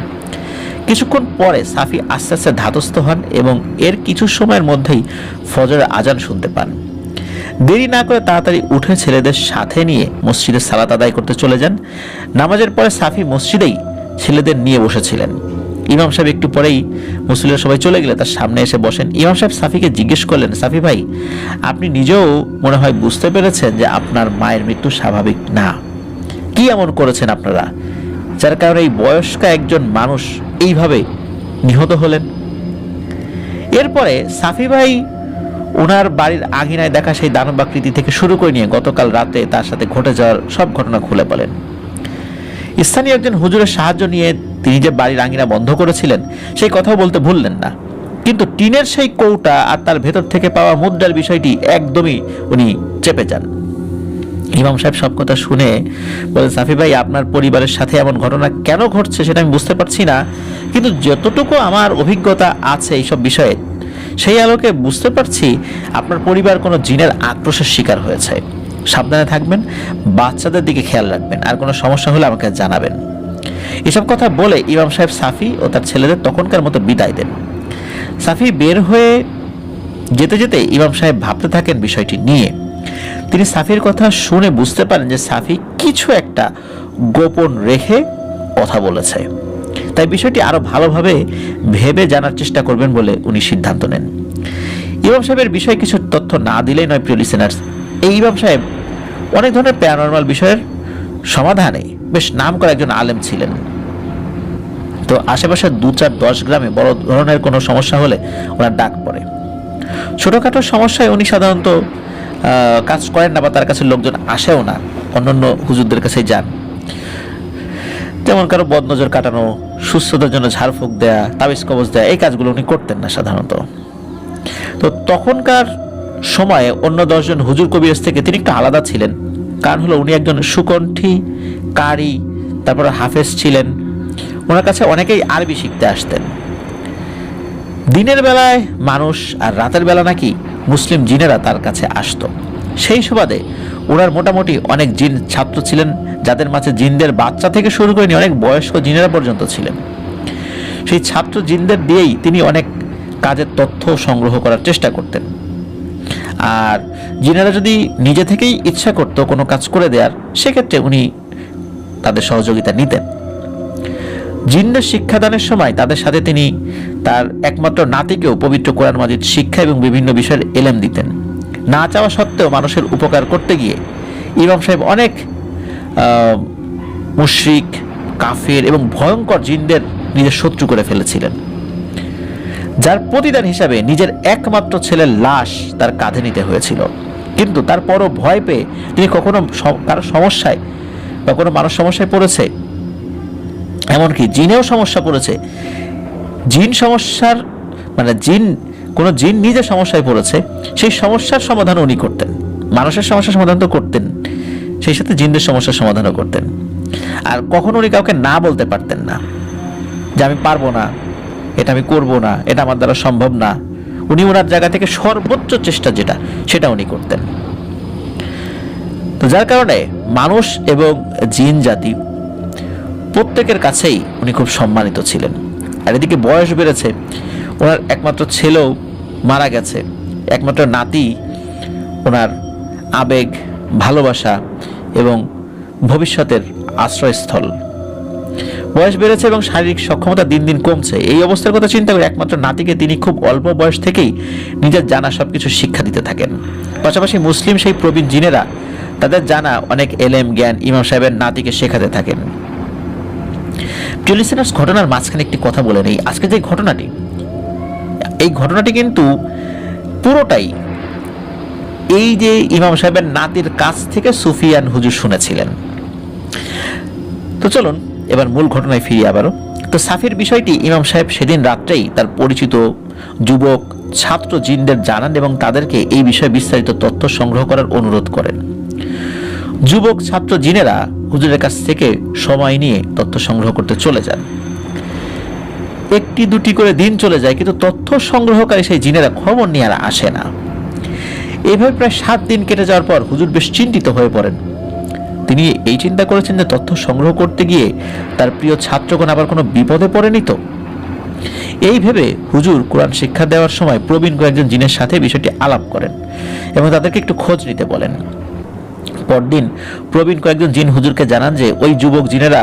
কিছুক্ষণ পরে সাফি আস্তে আস্তে ধাতস্থ হন এবং এর কিছু সময়ের মধ্যেই ফজরের আজান শুনতে পান। দেরি না করে তাড়াতাড়ি উঠে ছেলেদের সাথে নিয়ে মসজিদে সালাত আদায় করতে চলে যান। নামাজের পরে সাফি মসজিদেই ছেলেদের নিয়ে বসেছিলেন। ইমাম সাহেব একটু পরেই মুসল্লিরা সবাই চলে গেলে তার সামনে এসে বসেন। ইমাম সাহেব সাফিকে জিজ্ঞেস করলেন, সাফি ভাই, আপনি নিজেও মনে হয় বুঝতে পেরেছেন যে আপনার মায়ের মৃত্যু স্বাভাবিক না। কি এমন করেছেন আপনারা যার কারণে এই বয়স্কা একজন মানুষ এইভাবে নিহত হলেন? এরপরে সাফি ভাই ওনার বাড়ির আঙিনায় দেখা সেই দানবাকৃতি থেকে শুরু করে নিয়ে গতকাল রাতে তার সাথে ঘটে যাওয়ার সব ঘটনা খুলে বলেন। স্থানীয় একজন হুজুরের সাহায্য নিয়ে তিনি যে বাড়ির আঙিনা বন্ধ করেছিলেন সেই কথাও বলতে ভুললেন না, কিন্তু টিনের সেই কৌটা আর তার ভেতর থেকে পাওয়া মুদ্রার বিষয়টি একদমই উনি চেপে যান। ইমাম সাহেব সব কথা শুনে বলেন, সাফি ভাই, আপনার পরিবারের সাথে এমন ঘটনা কেন ঘটছে সেটা আমি বুঝতে পারছি না, কিন্তু যতটুকু আমার অভিজ্ঞতা আছে এইসব বিষয়ে সেই আলোকে বুঝতে পারছি আপনার পরিবার কোনো জিনের আক্রোশের শিকার হয়েছে। সাবধানে থাকবেন, বাচ্চাদের দিকে খেয়াল রাখবেন, আর কোনো সমস্যা হলে আমাকে জানাবেন। এসব কথা বলে ইমাম সাহেব সাফি ও তার ছেলেদের তখনকার মতো বিদায় দেন। সাফি বের হয়ে যেতে যেতে ইমাম সাহেব ভাবতে থাকেন বিষয়টি নিয়ে। তিনি সাফির কথা শুনে বুঝতে পারেন যে সাফি কিছু একটা গোপন রেখে কথা বলেছে, তাই বিষয়টি আরো ভালোভাবে ভেবে জানার চেষ্টা করবেন বলে উনি সিদ্ধান্ত নেন। ইমাম সাহেবের বিষয়ে কিছু তথ্য না দিলেই নয়। প্রিয় লিসেনার্স, এই ইমাম সাহেব অনেক ধরনের প্যারানরমাল বিষয়ের সমাধানে বেশ নাম করা একজন আলেম ছিলেন। তো আশেপাশের 2-4-10 গ্রামে বড় ধরনের কোনো সমস্যা হলে ওনার ডাক পড়ে। ছোটখাটো সমস্যায় উনি সাধারণত কাজ করেন না বা তার কাছে লোকজন আসেও না, অন্যান্য হুজুরদের কাছে যান। যেমন কারো বদনজর কাটানো, সুস্থতার জন্য ঝাড়ফুঁক দেয়া, তাবিজ কবজ দেয়া, এই কাজগুলো উনি করতেন না সাধারণত। তো তখনকার সময়ে অন্য 10 জন হুজুর কবিরাজ থেকে তিনি একটু আলাদা ছিলেন। কারণ হলো উনি একজন সুকণ্ঠী কারি, তারপরে হাফেজ ছিলেন। ওনার কাছে অনেকেই আরবি শিখতে আসতেন। দিনের বেলায় মানুষ আর রাতের বেলা নাকি মুসলিম জিনেরা তার কাছে আসতো। সেই সুবাদে ওনার মোটামুটি অনেক জিন ছাত্র ছিলেন, যাদের মাঝে জিনদের বাচ্চা থেকে শুরু করে নিয়ে অনেক বয়স্ক জিনেরা পর্যন্ত ছিলেন। সেই ছাত্র জিনদের দিয়েই তিনি অনেক কাজের তথ্য সংগ্রহ করার চেষ্টা করতেন। আর জিনেরা যদি নিজে থেকেই ইচ্ছা করতো কোনো কাজ করে দেওয়ার, সেক্ষেত্রে উনি তাদের সহযোগিতা নিতেন। জিনদের শিক্ষাদানের সময় তাদের সাথে তিনি তার একমাত্র নাতিকেও পবিত্র কোরআন মাজিদ শিক্ষা এবং বিভিন্ন বিষয়ের এলেম দিতেন। না চাওয়া সত্ত্বেও মানুষের উপকার করতে গিয়ে ইমাম সাহেব অনেক মুশরিক, কাফের এবং ভয়ঙ্কর জিনদের নিজের শত্রু করে ফেলেছিলেন, যার প্রতিদান হিসাবে নিজের একমাত্র ছেলের লাশ তার কাঁধে নিতে হয়েছিল। কিন্তু তারপরও ভয় পেয়ে তিনি কখনো কারো সমস্যায় বা কোনো মানুষ সমস্যায় পড়েছে, এমনকি জিনেও সমস্যা পড়েছে, জিন সমস্যার মানে কোনো জিন নিজে সমস্যায় পড়েছে, সেই সমস্যার সমাধান উনি করতেন। মানুষের সমস্যার সমাধান তো করতেন, সেই সাথে জিনদের সমস্যার সমাধানও করতেন। আর কখনো উনি কাউকে না বলতে পারতেন না যে আমি পারবো না, এটা আমি করব না, এটা আমার দ্বারা সম্ভব না। উনি ওনার জায়গা থেকে সর্বোচ্চ চেষ্টা যেটা, সেটা উনি করতেন। তো যার কারণে মানুষ এবং জিন জাতি প্রত্যেকের কাছেই উনি খুব সম্মানিত ছিলেন। আর এদিকে বয়স বেড়েছে, ওনার একমাত্র ছেলেও মারা গেছে, একমাত্র নাতি ওনার আবেগ, ভালোবাসা এবং ভবিষ্যতের আশ্রয়স্থল। বয়স বেড়েছে এবং শারীরিক সক্ষমতা দিন দিন কমছে। এই অবস্থার কথা চিন্তা করে একমাত্র নাতিকে তিনি খুব অল্প বয়স থেকেই নিজের জানা সবকিছু শিক্ষা দিতে থাকেন। পাশাপাশি মুসলিম সেই প্রবীণ জিনেরা তাদের জানা অনেক এলেম জ্ঞান ইমাম সাহেবের নাতিকে শেখাতে থাকেন। লিসেনার্স, ঘটনার মাঝখানে একটি কথা বলে নেই। আজকে যে ঘটনাটি, এই ঘটনাটি কিন্তু পুরোটাই এই যে ইমাম সাহেবের নাতির কাছ থেকে সুফিয়ান হুজুর শুনেছিলেন। তো চলুন এবার মূল ঘটনায় ফিরি আবারও। তো সাফির বিষয়টি ইমাম সাহেব সেদিন রাত্রেই তার পরিচিত যুবক ছাত্র জিনদের জানান এবং তাদেরকে এই বিষয়ে বিস্তারিত তথ্য সংগ্রহ করার অনুরোধ করেন। যুবক ছাত্র জিনেরা হুজুরের কাছ থেকে সময় নিয়ে তথ্য সংগ্রহ করতে চলে যান। একটি দুটি করে দিন চলে যায়, কিন্তু তথ্য সংগ্রহকারী সেই জিনেরা খবর নিয়ে আর আসে না। এইভাবে প্রায় 7 দিন কেটে যাওয়ার পর হুজুর বেশ চিন্তিত হয়ে পড়েন। তিনি এই চিন্তা করেছেন যে তথ্য সংগ্রহ করতে গিয়ে তার প্রিয় ছাত্রগণ আবার কোনো বিপদে পড়েনি তো। এই ভেবে হুজুর কোরআন শিক্ষা দেওয়ার সময় প্রবীণ কয়েকজন জিনের সাথে বিষয়টি আলাপ করেন এবং তাদেরকে একটু খোঁজ নিতে বলেন। পরদিন প্রবীণ কয়েকজন জিন হুজুরকে জানান যে ওই যুবক জিনেরা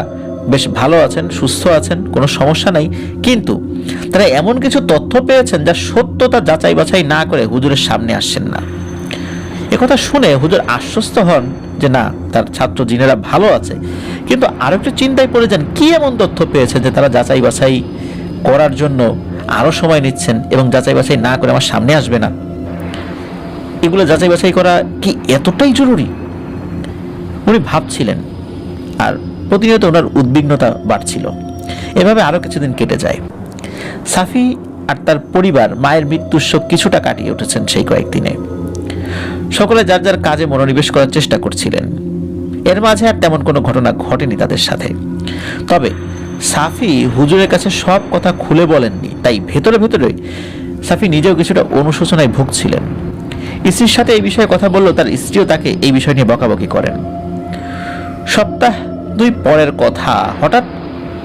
বেশ ভালো আছেন, সুস্থ আছেন, কোনো সমস্যা নাই, কিন্তু তারা এমন কিছু তথ্য পেয়েছেন যা সত্যতা যাচাই বাছাই না করে হুজুরের সামনে আসছেন না। একথা শুনে হুজুর আশ্বস্ত হন যে না, তার ছাত্র জিনেরা ভালো আছে, কিন্তু আরো একটু চিন্তায় পড়ে যান কি এমন তথ্য পেয়েছেন যে তারা যাচাই বাছাই করার জন্য আরো সময় নিচ্ছেন এবং যাচাই বাছাই না করে আমার সামনে আসবে না। এগুলো যাচাই বাছাই করা কি এতটাই জরুরি? উনি ভাবছিলেন আর প্রতিনিয়ত ওনার উদ্বিগ্নতা বাড়ছিল। এভাবে আরো কিছুদিন কেটে যায়। সাফি আর তার পরিবার মায়ের মৃত্যুর শোক কিছুটা কাটিয়ে উঠেছেন সেই কয়েকদিনে। সকলে যার যার কাজে মনোনিবেশ করার চেষ্টা করছিলেন। এর মাঝে আর তেমন কোনো ঘটনা ঘটেনি তাদের সাথে। তবে সাফি হুজুরের কাছে সব কথা খুলে বলেননি, তাই ভেতরে ভেতরে সাফি নিজেও কিছুটা অনুশোচনায় ভুগছিলেন। স্ত্রীর সাথে এই বিষয়ে কথা বলল, তার স্ত্রীও তাকে এই বিষয় নিয়ে বকাবকি করেন। সপ্তাহ 2 পরের কথা, হঠাৎ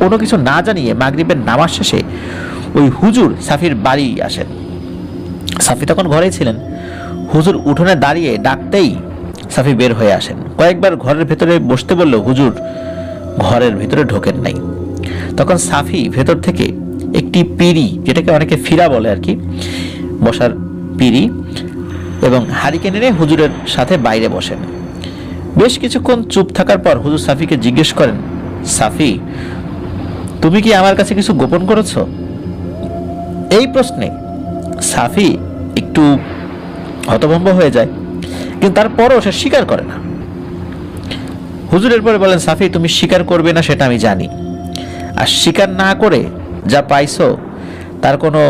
কোনো কিছু না জানিয়ে মাগরিবের নামাজ শেষে ওই হুজুর সাফির বাড়ি আসেন। সাফি তখন ঘরেই ছিলেন। হুজুর উঠোনে দাঁড়িয়ে ডাকতেই সাফি বের হয়ে আসেন। কয়েকবার ঘরের ভেতরে বসতে বলল, হুজুর ঘরের ভেতরে ঢোকেন নাই। তখন সাফি ভেতর থেকে একটি পিঁড়ি, যেটাকে অনেকে ফিরা বলে আর কি, বসার পিঁড়ি এবং হারিকেন এনে হুজুরের সাথে বাইরে বসেন। বেশ কিছুক্ষণ চুপ থাকার পর হুজুর সাফিকে জিজ্ঞেস করেন, সাফি, তুমি কি আমার কাছে কিছু গোপন করেছ? এই প্রশ্নে সাফি একটু হতভম্ব হয়ে যায়, কিন্তু তারপরও সে স্বীকার করে না। হুজুর এরপরে বলেন, সাফি, তুমি স্বীকার করবে না সেটা আমি জানি, আর স্বীকার না করে যা পাইছো তার কোনো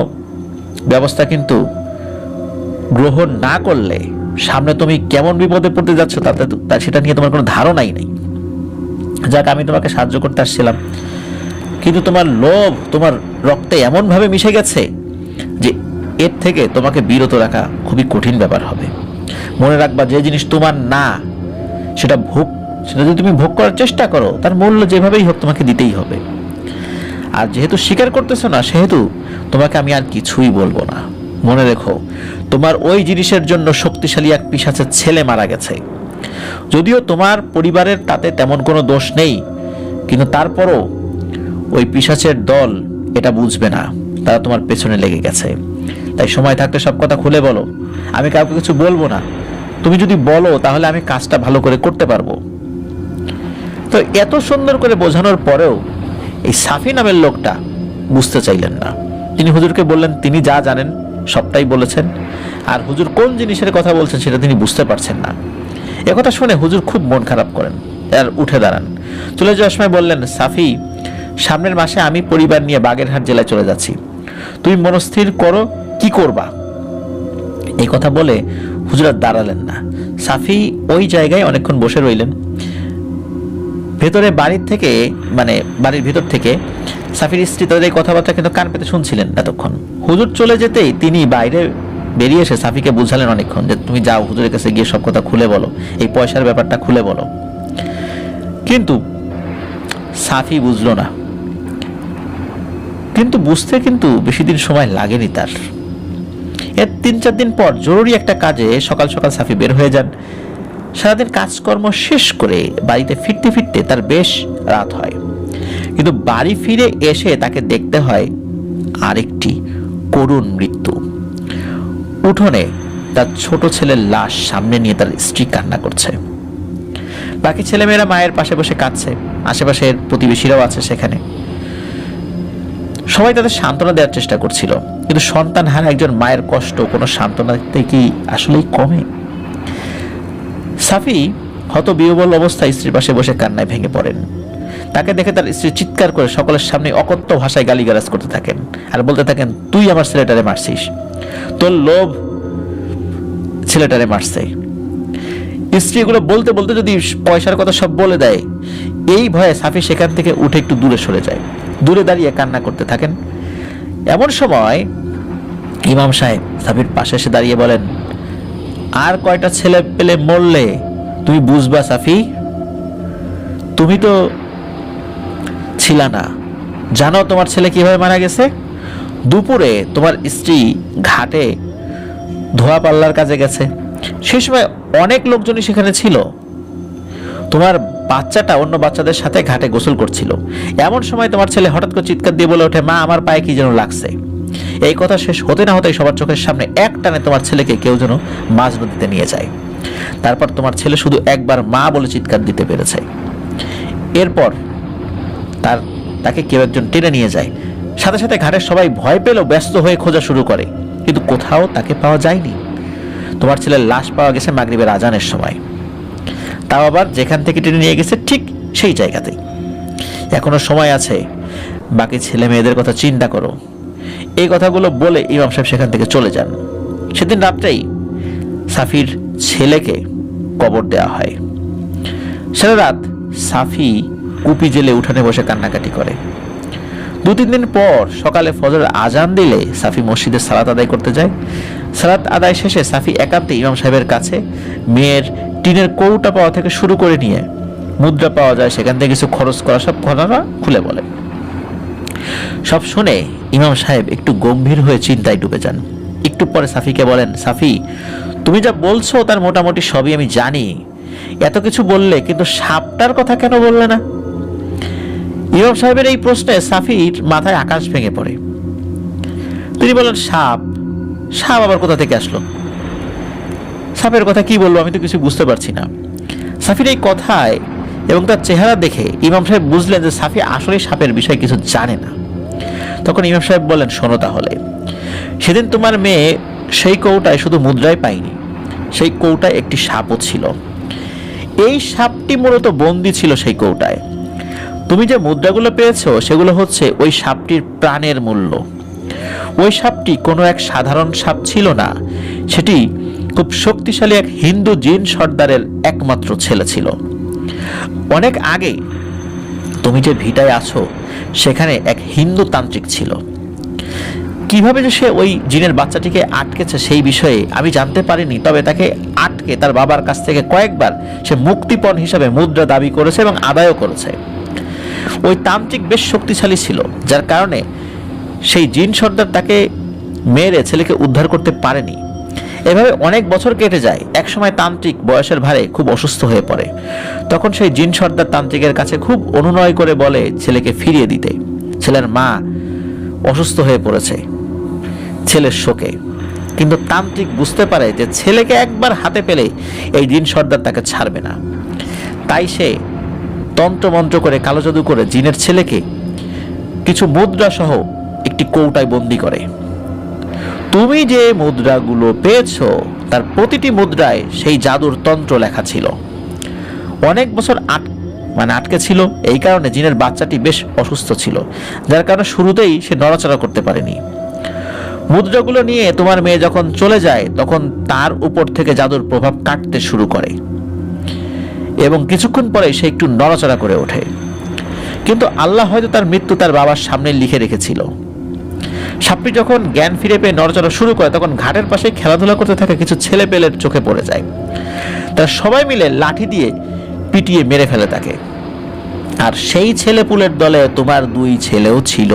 ব্যবস্থা কিন্তু গ্রহণ না করলে সামনে তুমি কেমন বিপদে পড়তে যাচ্ছ সেটা নিয়ে তোমার কোনো ধারণাই নেই। যাক, আমি তোমাকে সাহায্য করতে আসছিলাম, কিন্তু তোমার লোভ তোমার রক্তে এমনভাবে মিশে গেছে যে এর থেকে তোমাকে বিরত রাখা খুবই কঠিন ব্যাপার হবে। মনে রাখবা, যে জিনিস তোমার না সেটা যদি তুমি ভোগ করার চেষ্টা করো, তার মূল্য যেভাবেই হোক তোমাকে দিতেই হবে। আর যেহেতু স্বীকার করতেছো না, সেহেতু তোমাকে আমি আর কিছুই বলবো না। মনে রেখো, তোমার ওই জিনিসের জন্য শক্তিশালী এক পিশাচের ছেলে মারা গেছে। যদিও তোমার পরিবারের তাতে তেমন কোনো দোষ নেই, কিন্তু তারপরও ওই পিশাচের দল এটা বুঝবে না, তারা তোমার পেছনে লেগে গেছে। তাই সময় থাকতে সব কথা খুলে বলো, আমি কাউকে কিছু বলবো না। তুমি যদি বলো তাহলে আমি কাজটা ভালো করে করতে পারবো। তো এত সুন্দর করে বোঝানোর পরেও এই সাফি নামের লোকটা বুঝতে চাইলেন না। তিনি হুজুরকে বললেন তিনি যা জানেন সবটাই বলেছেন, আর হুজুর কোন জিনিসের কথা বলছেন সেটা তিনি বুঝতে পারছেন না। একথা শুনে হুজুর খুব মন খারাপ করেন আর উঠে দাঁড়ান। চলে যাওয়ার সময় বললেন, সাফি, সামনের মাসে আমি পরিবার নিয়ে বাগেরহাট জেলায় চলে যাচ্ছি, তুমি মনস্থির করো কি করবা। এই কথা বলে হুজুর আর দাঁড়ালেন না। সাফি ওই জায়গায় অনেকক্ষণ বসে রইলেন। ভেতরে বাড়ির ভিতর থেকে সাফির স্ত্রী তাদের এই কথাবার্তা কিন্তু কান পেতে শুনছিলেন এতক্ষণ। হুজুর চলে যেতেই তিনি বাইরে বেরিয়ে এসে সাফিকে বুঝালেন অনেকক্ষণ যে তুমি যাও হুজুরের কাছে গিয়ে সব কথা খুলে বলো, এই পয়সার ব্যাপারটা খুলে বলো। কিন্তু সাফি বুঝলো না। কিন্তু বুঝতে বেশি দিন সময় লাগেনি তার। এর 3-4 দিন পর জরুরি একটা কাজে সকাল সকাল সাফি বের হয়ে যান। সারাদিন কাজকর্ম শেষ করে বাড়িতে ফিরতে ফিরতে তার বেশ রাত হয়। কিন্তু বাড়ি ফিরে এসে তাকে দেখতে হয় আরেকটি করুণ মৃত্যু। উঠোনে তার ছোট ছেলের লাশ সামনে নিয়ে তার স্ত্রী কান্না করছে। বাকি ছেলেমেয়েরা মায়ের পাশে বসে কাঁদছে, আশেপাশের প্রতিবেশীরাও আছে সেখানে। সবাই তাদের সান্ত্বনা দেওয়ার চেষ্টা করছিল, কিন্তু সন্তান হারা একজন মায়ের কষ্ট কোনো সান্ত্বনা দিতে কি আসলেই কমে? সাফি হতবিহ্বল অবস্থায় স্ত্রীর পাশে বসে কান্নায় ভেঙে পড়েন। তাকে দেখে তার স্ত্রী চিৎকার করে সকলের সামনে অকথ্য ভাষায় গালিগালাজ করতে থাকেন আর বলতে থাকেন, তুই আমার ছেলেটারে মারছিস, তোর লোভ ছেলেটারে মারছে। স্ত্রী এগুলো বলতে বলতে যদি পয়সার কথা সব বলে দেয়, এই ভয়ে সাফি সেখান থেকে উঠে একটু দূরে সরে যায়। দূরে দাঁড়িয়ে কান্না করতে থাকেন। এমন সময় ইমাম সাহেব সাফির পাশে এসে দাঁড়িয়ে বলেন, আর কয়টা ছেলে পেলে মরলে তুমি বুঝবা সাফি? তুমি তো ছিল না, জানো তোমার ছেলে কিভাবে মারা গেছে? দুপুরে তোমার স্ত্রী ঘাটে ধোয়া পাল্লার কাজে গেছে, সেই সময় অনেক লোকজনই সেখানে ছিল। তোমার বাচ্চাটা অন্য বাচ্চাদের সাথে ঘাটে গোসল করছিল। এমন সময় তোমার ছেলে হঠাৎ করে চিৎকার দিয়ে বলে ওঠে, মা আমার পায়ে কি যেন লাগছে। এই কথা শেষ হতে না হতেই সবার চোখের সামনে এক টানে তোমার ছেলেকে কেউ যেন মাঝ নদীতে নিয়ে যায়। তারপর তোমার ছেলে শুধু একবার মা বলে চিৎকার দিতে পেরেছে। এরপর তাকে কেউ একজন টেনে নিয়ে যায়। সাথে সাথে ঘাটের সবাই ভয় পেলেও ব্যস্ত হয়ে খোঁজা শুরু করে, কিন্তু কোথাও তাকে পাওয়া যায়নি। তোমার ছেলের লাশ পাওয়া গেছে মাগরিবের আজানের সময়, তাও আবার যেখান থেকে টেনে নিয়ে গেছে ঠিক সেই জায়গাতেই। এখনো সময় আছে, বাকি ছেলে মেয়েদের কথা চিন্তা করো। এই কথাগুলো বলে ইমাম সাহেব সেখান থেকে চলে যান। সেদিন রাত্রেই সাফির ছেলেকে কবর দেওয়া হয়। সারা রাত সাফি কুপি জেলে উঠানে বসে কান্নাকাটি করে। 2-3 দিন পর সকালে ফজর আজান দিলে সাফি মসজিদে সালাত আদায় করতে যায়। সালাত আদায় শেষে সাফি একান্তে ইমাম সাহেবের কাছে মেয়ের টিনের কৌটা পাওয়া থেকে শুরু করে নিয়ে মুদ্রা পাওয়া যায় সেখান থেকে কিছু খরচ করা সব ঘটনা খুলে বলে। সব শুনে ইমাম সাহেব একটু গম্ভীর হয়ে চিন্তায় ডুবে যান। একটু পরে সাফিকে বলেন, সাফি তুমি যা বলছো তার মোটামুটি সবই আমি জানি, এত কিছু বললে কিন্তু সাপটার কথা কেন বললে না? ইমাম সাহেবের এই প্রশ্নে সাফির মাথায় আকাশ ভেঙে পড়ে। তিনি বলেন, সাপ? সাপ আবার কোথা থেকে আসলো? সাপের কথা কি বলবো, আমি তো কিছু বুঝতে পারছি না। সাফির এই কথায় এবং তার চেহারা দেখে ইমাম সাহেব বুঝলেন যে সাফি আসলে সাপের বিষয়ে কিছু জানে না। তখন ইমাম সাহেব বলেন, শোনো তাহলে, সেদিন তোমার মেয়ে সেই কৌটায় শুধু মুদ্রাই পায়নি, সেই কৌটায় একটি সাপও ছিল। এই সাপটি মূলত বন্দী ছিল সেই কৌটায়। তুমি যে মুদ্রাগুলো পেয়েছো সেগুলো হচ্ছে ওই সাপটির প্রাণের মূল্য। ওই সাপটি কোনো এক সাধারণ সাপ ছিল না, সেটি খুব শক্তিশালী এক হিন্দু জিন সর্দারের একমাত্র ছেলে ছিল। অনেক আগে তুমি যে ভিটায় আছো সেখানে এক হিন্দু তান্ত্রিক ছিল। কিভাবে যে সে ওই জিনের বাচ্চাটিকে আটকেছে সেই বিষয়ে আমি জানতে পারিনি, তবে তাকে আটকে তার বাবার কাছ থেকে কয়েকবার সে মুক্তিপণ হিসাবে মুদ্রা দাবি করেছে এবং আদায়ও করেছে। ওই তান্ত্রিক বেশ শক্তিশালী ছিল, যার কারণে সেই জিন সর্দার তাকে মেরে ছেলেকে উদ্ধার করতে পারেনি। এভাবে অনেক বছর কেটে যায়। একসময় তান্ত্রিক বয়সের ভারে খুব অসুস্থ হয়ে পড়ে। তখন সেই জিন সর্দার তান্ত্রিকের কাছে খুব অনুনয় করে বলে ছেলেকে ফিরিয়ে দিতে। ছেলের মা অসুস্থ হয়ে পড়েছে ছেলের শোকে, কিন্তু তান্ত্রিক বুঝতে পারে যে ছেলেকে একবার হাতে পেলে এই জিন সর্দার তাকে ছাড়বে না। তাই সে তন্ত্রমন্ত্র করে, কালো জাদু করে জিনের ছেলেকে কিছু মুদ্রা সহ একটি কৌটায় বন্দি করে। তুমি যে মুদ্রাগুলো পেয়েছো তার প্রতিটি মুদ্রায় সেই জাদুর তন্ত্র লেখা ছিল। অনেক বছর আটকে ছিল, এই কারণে জিনের বাচ্চাটি বেশ অসুস্থ ছিল, যার কারণে শুরুতেই সে নড়াচড়া করতে পারেনি। মুদ্রাগুলো নিয়ে তোমার মেয়ে যখন চলে যায় তখন তার উপর থেকে জাদুর প্রভাব কাটতে শুরু করে এবং কিছুক্ষণ পরে সে একটু নড়াচড়া করে ওঠে। কিন্তু আল্লাহ হয়তো তার মৃত্যু তার বাবার সামনে লিখে রেখেছিল। সাপটি যখন জ্ঞান ফিরে পেয়ে নড়াচড়া শুরু করে তখন ঘাটের পাশে খেলাধুলা করতে থাকা কিছু ছেলেপেলের চোখে পড়ে যায়। তারা সবাই মিলে লাঠি দিয়ে পিটিয়ে মেরে ফেলে তাকে। আর সেই ছেলেপুলের দলে তোমার 2 ছেলেও ছিল।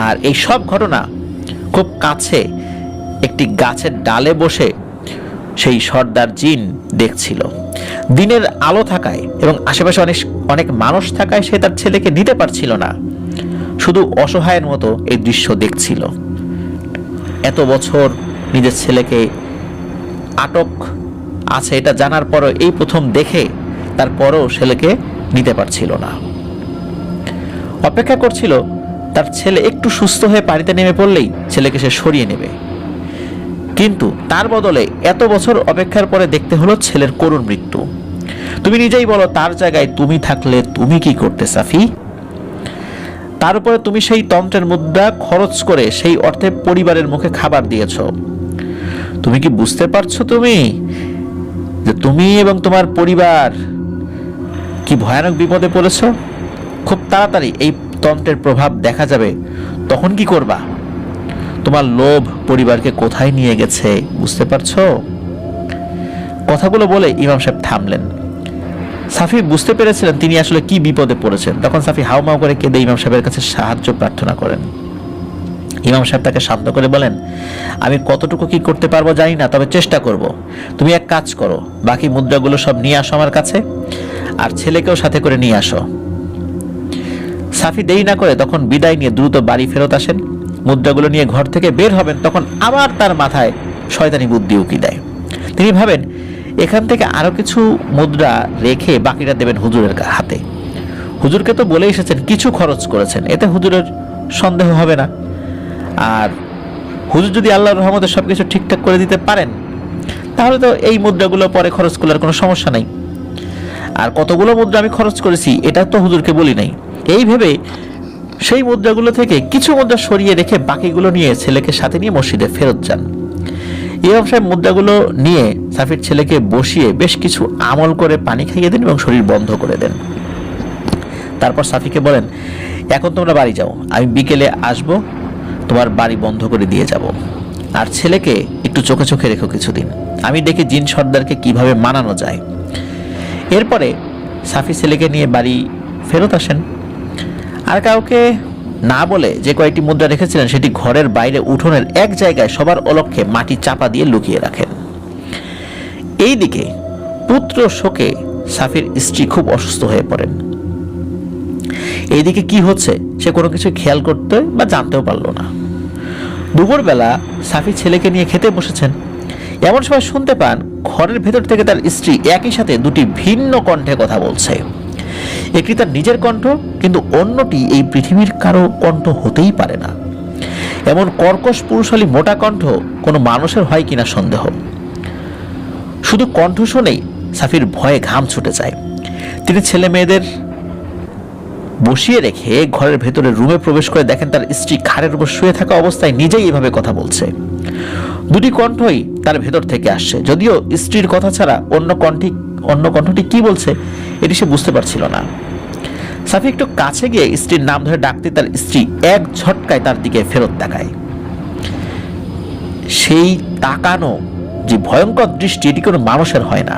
আর এই সব ঘটনা খুব কাছে একটি গাছের ডালে বসে সেই সর্দার জিন দেখছিল। দিনের আলো থাকায় এবং আশেপাশে অনেক মানুষ থাকায় সে তার ছেলেকে নিতে পারছিল না, শুধু অসহায়ের মতো এই দৃশ্য দেখছিল। এত বছর নিজের ছেলেকে আটক আছে এটা জানার পরও এই প্রথম দেখে তারপরও ছেলেকে নিতে পারছিল না। অপেক্ষা করছিল তার ছেলে একটু সুস্থ হয়ে পানিতে নেমে পড়লেই ছেলেকে সে সরিয়ে নেবে। কিন্তু তার বদলে এত বছর অপেক্ষার পরে দেখতে হলো ছেলের করুণ মৃত্যু। তুমি নিজেই বলো, তার জায়গায় তুমি থাকলে তুমি কি করতে সাফি? তার উপরে তুমি সেই তন্ত্রের মুদ্রা খরচ করে সেই অর্থে পরিবারের মুখে খাবার দিয়েছ। তুমি কি বুঝতে পারছো তুমি যে তুমি এবং তোমার পরিবার কি ভয়ানক বিপদে পড়েছ? খুব তাড়াতাড়ি এই তন্ত্রের প্রভাব দেখা যাবে, তখন কি করবা? তোমার লোভ পরিবারকে কোথায় নিয়ে গেছে বুঝতে পারছো? কথাগুলো বলে ইমাম সাহেব থামলেন। সাফি বুঝতে পেরেছিলেন তিনি আসলে কি বিপদে পড়েছেন। তখন সাফি হাউমাউ করে কেঁদে ইমাম সাহেবের কাছে সাহায্য প্রার্থনা করেন। ইমাম সাহেব তাকে শান্ত করে বলেন, আমি কতটুকু কি করতে পারবো জানি না, তবে চেষ্টা করব। তুমি এক কাজ করো, বাকি মুদ্রাগুলো সব নিয়ে আসো আমার কাছে, আর ছেলেকেও সাথে করে নিয়ে আসো। সাফি দেরি না করে তখন বিদায় নিয়ে দ্রুত বাড়ি ফেরত আসেন। মুদ্রাগুলো নিয়ে ঘর থেকে বের হবেন তখন আবার তার মাথায় শয়তানি বুদ্ধি উকি দেয়। তিনি ভাবেন এখান থেকে আরো কিছু মুদ্রা রেখে বাকিটা দেবেন হুজুরের হাতে। হুজুরকে তো বলে এসেছেন কিছু খরচ করেছেন, এতে হুজুরের সন্দেহ হবে না। আর হুজুর যদি আল্লাহর রহমতে সবকিছু ঠিকঠাক করে দিতে পারেন তাহলে তো এই মুদ্রাগুলো পরে খরচ করার কোনো সমস্যা নাই। আর কতগুলো মুদ্রা আমি খরচ করেছি এটা তো হুজুরকে বলি নাই। এই ভেবে সেই মুদ্রাগুলো থেকে কিছু মুদ্রা সরিয়ে রেখে বাকিগুলো নিয়ে ছেলেকে সাথে নিয়ে মসজিদে ফেরত যান। ইমাম সাহেব মুদ্রাগুলো নিয়ে সাফির ছেলেকে বসিয়ে বেশ কিছু আমল করে পানি খাইয়ে দেন এবং শরীর বন্ধ করে দেন। তারপর সাফিকে বলেন, এখন তোমরা বাড়ি যাও, আমি বিকেলে আসবো, তোমার বাড়ি বন্ধ করে দিয়ে যাব। আর ছেলেকে একটু চোখে চোখে রেখো কিছুদিন, আমি দেখি জিন সর্দারকে কিভাবে মানানো যায়। এরপরে সাফি ছেলেকে নিয়ে বাড়ি ফেরত আসেন। আর কাউকে না বলে যে কয়েকটি মুদ্রা রেখেছিলেন সেটি ঘরের বাইরে উঠোনের এক জায়গায় সবার অলক্ষ্যে মাটি চাপা দিয়ে লুকিয়ে রাখেন। এইদিকে পুত্র শোকে সাফির স্ত্রী খুব অসুস্থ হয়ে পড়েন। এইদিকে কি হচ্ছে সে কোনো কিছু খেয়াল করতে বা জানতেও পারলো না। দুপুরবেলা সাফি ছেলেকে নিয়ে খেতে বসেছেন, এমন সময় শুনতে পান ঘরের ভেতর থেকে তার স্ত্রী একই সাথে দুটি ভিন্ন কণ্ঠে কথা বলছে। একটি তার নিজের কণ্ঠ, কিন্তু অন্যটি এই পৃথিবীর কারো কণ্ঠ হতেই পারে না। এমন কর্কশ পুরুষালী মোটা কণ্ঠ কোনো মানুষের হয় কিনা সন্দেহ। শুধু কণ্ঠ শুনেই সাফির ভয়ে ঘাম ছুটে যায়। তিনি ছেলে মেয়েদের বসিয়ে রেখে ঘরের ভেতরে রুমে প্রবেশ করে দেখেন তার স্ত্রী ঘাড়ের উপর শুয়ে থাকা অবস্থায় নিজেই এভাবে কথা বলছে। দুটি কণ্ঠই তার ভেতর থেকে আসছে, যদিও স্ত্রীর কথা ছাড়া অন্য কণ্ঠটি কি বলছে এটি সে বুঝতে পারছিল না। সাফি একটু কাছে গিয়ে স্ত্রীর নাম ধরে ডাকতে তার স্ত্রী এক ঝটকায় তার দিকে ফেরত তাকায়। সেই তাকানো যে ভয়ঙ্কর দৃষ্টি এটি কোনো মানুষের হয় না।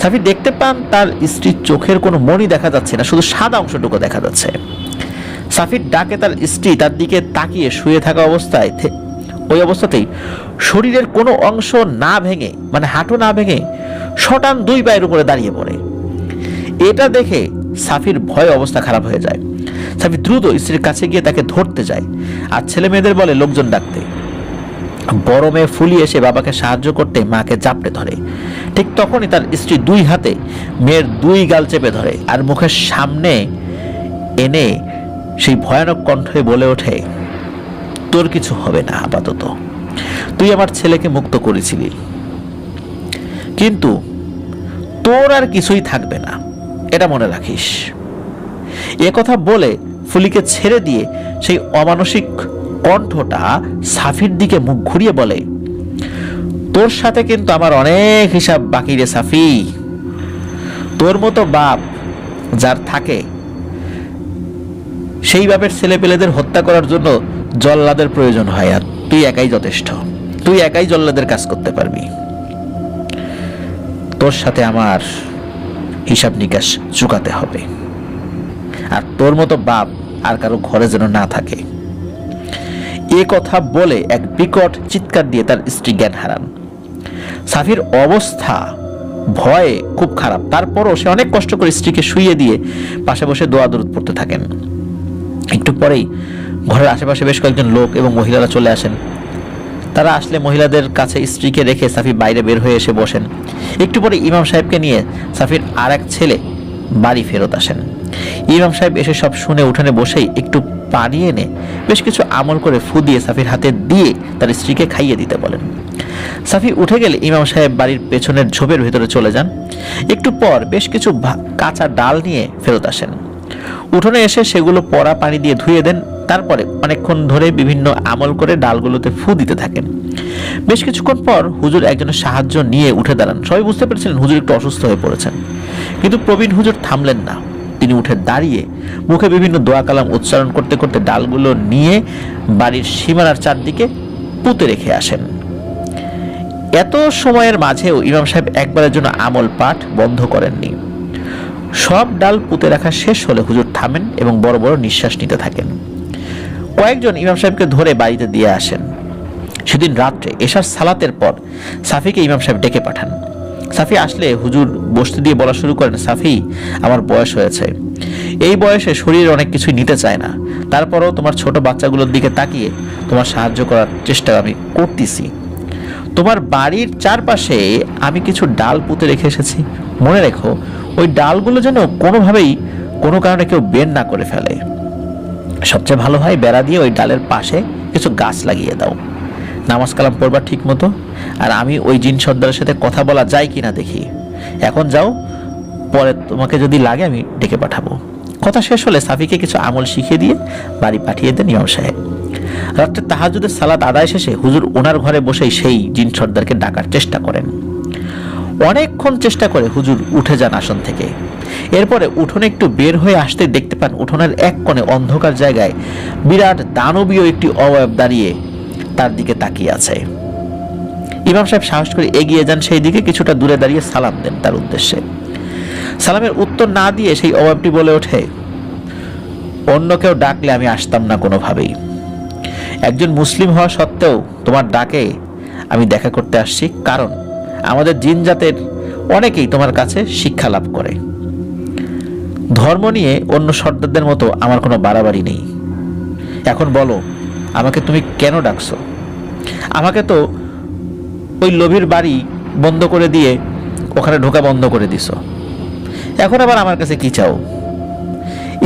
সাফি দেখতে পান তার স্ত্রীর চোখের কোনো মণি দেখা যাচ্ছে না, শুধু সাদা অংশটুকু দেখা যাচ্ছে। সাফির ডাকে তার স্ত্রী তার দিকে তাকিয়ে শুয়ে থাকা ওই অবস্থাতেই শরীরের কোনো অংশ না ভেঙে, মানে হাঁটু না ভেঙে শটান 2 পায়ের উপরে দাঁড়িয়ে পড়ে। এটা দেখে সাফির ভয় অবস্থা খারাপ হয়ে যায়। সাফি দ্রুত স্ত্রীর কাছে গিয়ে তাকে ধরতে যায় আর ছেলে মেয়েদের বলে লোকজন ডাকতে। বড় মেয়ে ফুলি এসে বাবাকে সাহায্য করতে মাকে জাপটে ধরে। ঠিক তখনই তার স্ত্রী 2 হাতে মেয়ের 2 গাল চেপে ধরে আর মুখের সামনে এনে সেই ভয়ানক কণ্ঠে বলে ওঠে, তোর কিছু হবে না আপাতত, তুই আমার ছেলেকে মুক্ত করেছিলি, কিন্তু তোর আর কিছুই থাকবে না, এটা মনে রাখিস। এ কথা বলে ফুলিকে ছেড়ে দিয়ে সেই অমানসিক কণ্ঠটা সাফির দিকে মুখ ঘুরিয়ে বলে, তোর সাথে কিন্তু আমার অনেক হিসাব বাকি রে সাফি। তোর মতো বাপ যার থাকে সেই বাপের ছেলে পেলেদের হত্যা করার জন্য জল্লাদের প্রয়োজন হয়, আর তুই একাই যথেষ্ট। তুই একাই জল্লাদের কাজ করতে পারবি। তোর সাথে আমার হিসাব নিকাশ চুকাতে হবে, আর তোর মতো বাপ আর কারো ঘরে যেন না থাকে। এ কথা বলে এক বিকট চিৎকার দিয়ে তার স্ত্রী জ্ঞান হারান। সাফির অবস্থা ভয়ে খুব খারাপ, তারপরও সে অনেক কষ্ট করে স্ত্রীকে শুইয়ে দিয়ে পাশে বসে দোয়া দরুদ পড়তে থাকেন। একটু পরেই ঘরের আশেপাশে বেশ কয়েকজন লোক এবং মহিলারা চলে আসেন। তারা আসলে মহিলাদের কাছে স্ত্রীকে রেখে সাফি বাইরে বের হয়ে এসে বসেন। একটু পরে ইমাম সাহেবকে নিয়ে সাফির আর এক ছেলে বাড়ি ফেরত আসেন। ইমাম সাহেব এসে সব শুনে উঠানে বসেই একটু পানি এনে বেশ কিছু আমল করে ফু দিয়ে সাফির হাতে দিয়ে তার স্ত্রীকে খাইয়ে দিতে বলেন। সাফি উঠে গেলে ইমাম সাহেব বাড়ির পেছনের ঝোপের ভেতরে চলে যান। একটু পর বেশ কিছু কাঁচা ডাল নিয়ে ফেরত আসেন। উঠোনে এসে সেগুলো পরা পানি দিয়ে ধুয়ে দেন। তারপরে অনেকক্ষণ ধরে বিভিন্ন আমল করে ডালগুলোতে ফু দিতে থাকেন। বেশ কিছুক্ষণ পর হুজুর একজনের সাহায্য নিয়ে উঠে দাঁড়ান। সবাই বুঝতে পেরেছিলেন হুজুর একটু অসুস্থ হয়ে পড়েছেন, কিন্তু প্রবীণ হুজুর থামলেন না। তিনি উঠে দাঁড়িয়ে মুখে বিভিন্ন দোয়া কালাম উচ্চারণ করতে করতে ডালগুলো নিয়ে বাড়ির সীমানার চারদিকে পুঁতে রেখে আসেন। এত সময়ের মাঝেও ইমাম সাহেব একবারের জন্য আমল পাঠ বন্ধ করেননি। সব ডাল পুঁতে রাখা শেষ হলে হুজুর থামেন এবং বড় বড় নিঃশ্বাস নিতে থাকেন। কয়েকজন ইমাম সাহেবকে ধরে বাড়িতে দিয়ে আসেন। সেদিন রাত্রে এশার সালাতের পর সাফিকে ইমাম সাহেব ডেকে পাঠান। সাফি আসলে হুজুর বসতে দিয়ে বলা শুরু করেন, সাফি, আমার বয়স হয়েছে। এই বয়সে শরীর অনেক কিছুই নিতে চায় না, তারপরও তোমার ছোট বাচ্চাগুলোর দিকে তাকিয়ে তোমার সাহায্য করার চেষ্টা আমি করতেছি। তোমার বাড়ির চারপাশে আমি কিছু ডাল পুঁতে রেখে এসেছি। মনে রেখো, ওই ডালগুলো যেন কোনোভাবেই কোনো কারণে কেউ বের না করে ফেলে। সবচেয়ে ভালো হয় বেড়া দিয়ে ওই ডালের পাশে কিছু গাছ লাগিয়ে দাও। নামাজ কালাম পড়বা ঠিক মতো, আর আমি ওই জিন সর্দারের সাথে কথা বলা যায় কিনা দেখি। এখন যাও, পরে তোমাকে যদি লাগে আমি ডেকে পাঠাবো। কথা শেষ হলে সাফিকে কিছু আমল শিখিয়ে দিয়ে বাড়ি পাঠিয়ে দেন ইমাম সাহেব। রাত্রে তাহাজ্জুদের সালাত আদায় শেষে হুজুর ওনার ঘরে বসেই সেই জিন সর্দারকে ডাকার চেষ্টা করেন। অনেকক্ষণ চেষ্টা করে হুজুর উঠে যান আসন থেকে। এরপরে উঠোনে একটু বের হয়ে আসতে দেখতে পান উঠোনের এক কোণে অন্ধকার জায়গায় বিরাট দানবীয় একটি অবয়ব দাঁড়িয়ে তার দিকে তাকিয়ে আছে। ইমাম সাহেব সাহস করে এগিয়ে যান সেই দিকে, কিছুটা দূরে দাঁড়িয়ে সালাম দেন তার উদ্দেশ্যে। সালামের উত্তর না দিয়ে সেই অবয়বটি বলে ওঠে, অন্য কেউ ডাকলে আমি আসতাম না কোনোভাবেই। একজন মুসলিম হওয়া সত্ত্বেও তোমার ডাকে আমি দেখা করতে আসছি, কারণ আমাদের জিন জাতের অনেকেই তোমার কাছে শিক্ষা লাভ করে। ধর্ম নিয়ে অন্য সর্দারদের মতো আমার কোনো বাড়াবাড়ি নেই। এখন বলো, আমাকে তুমি কেন ডাকছো? আমাকে তো ওই লোভীর বাড়ি বন্ধ করে দিয়ে ওখানে ঢোকা বন্ধ করে দিছো, এখন আবার আমার কাছে কি চাও?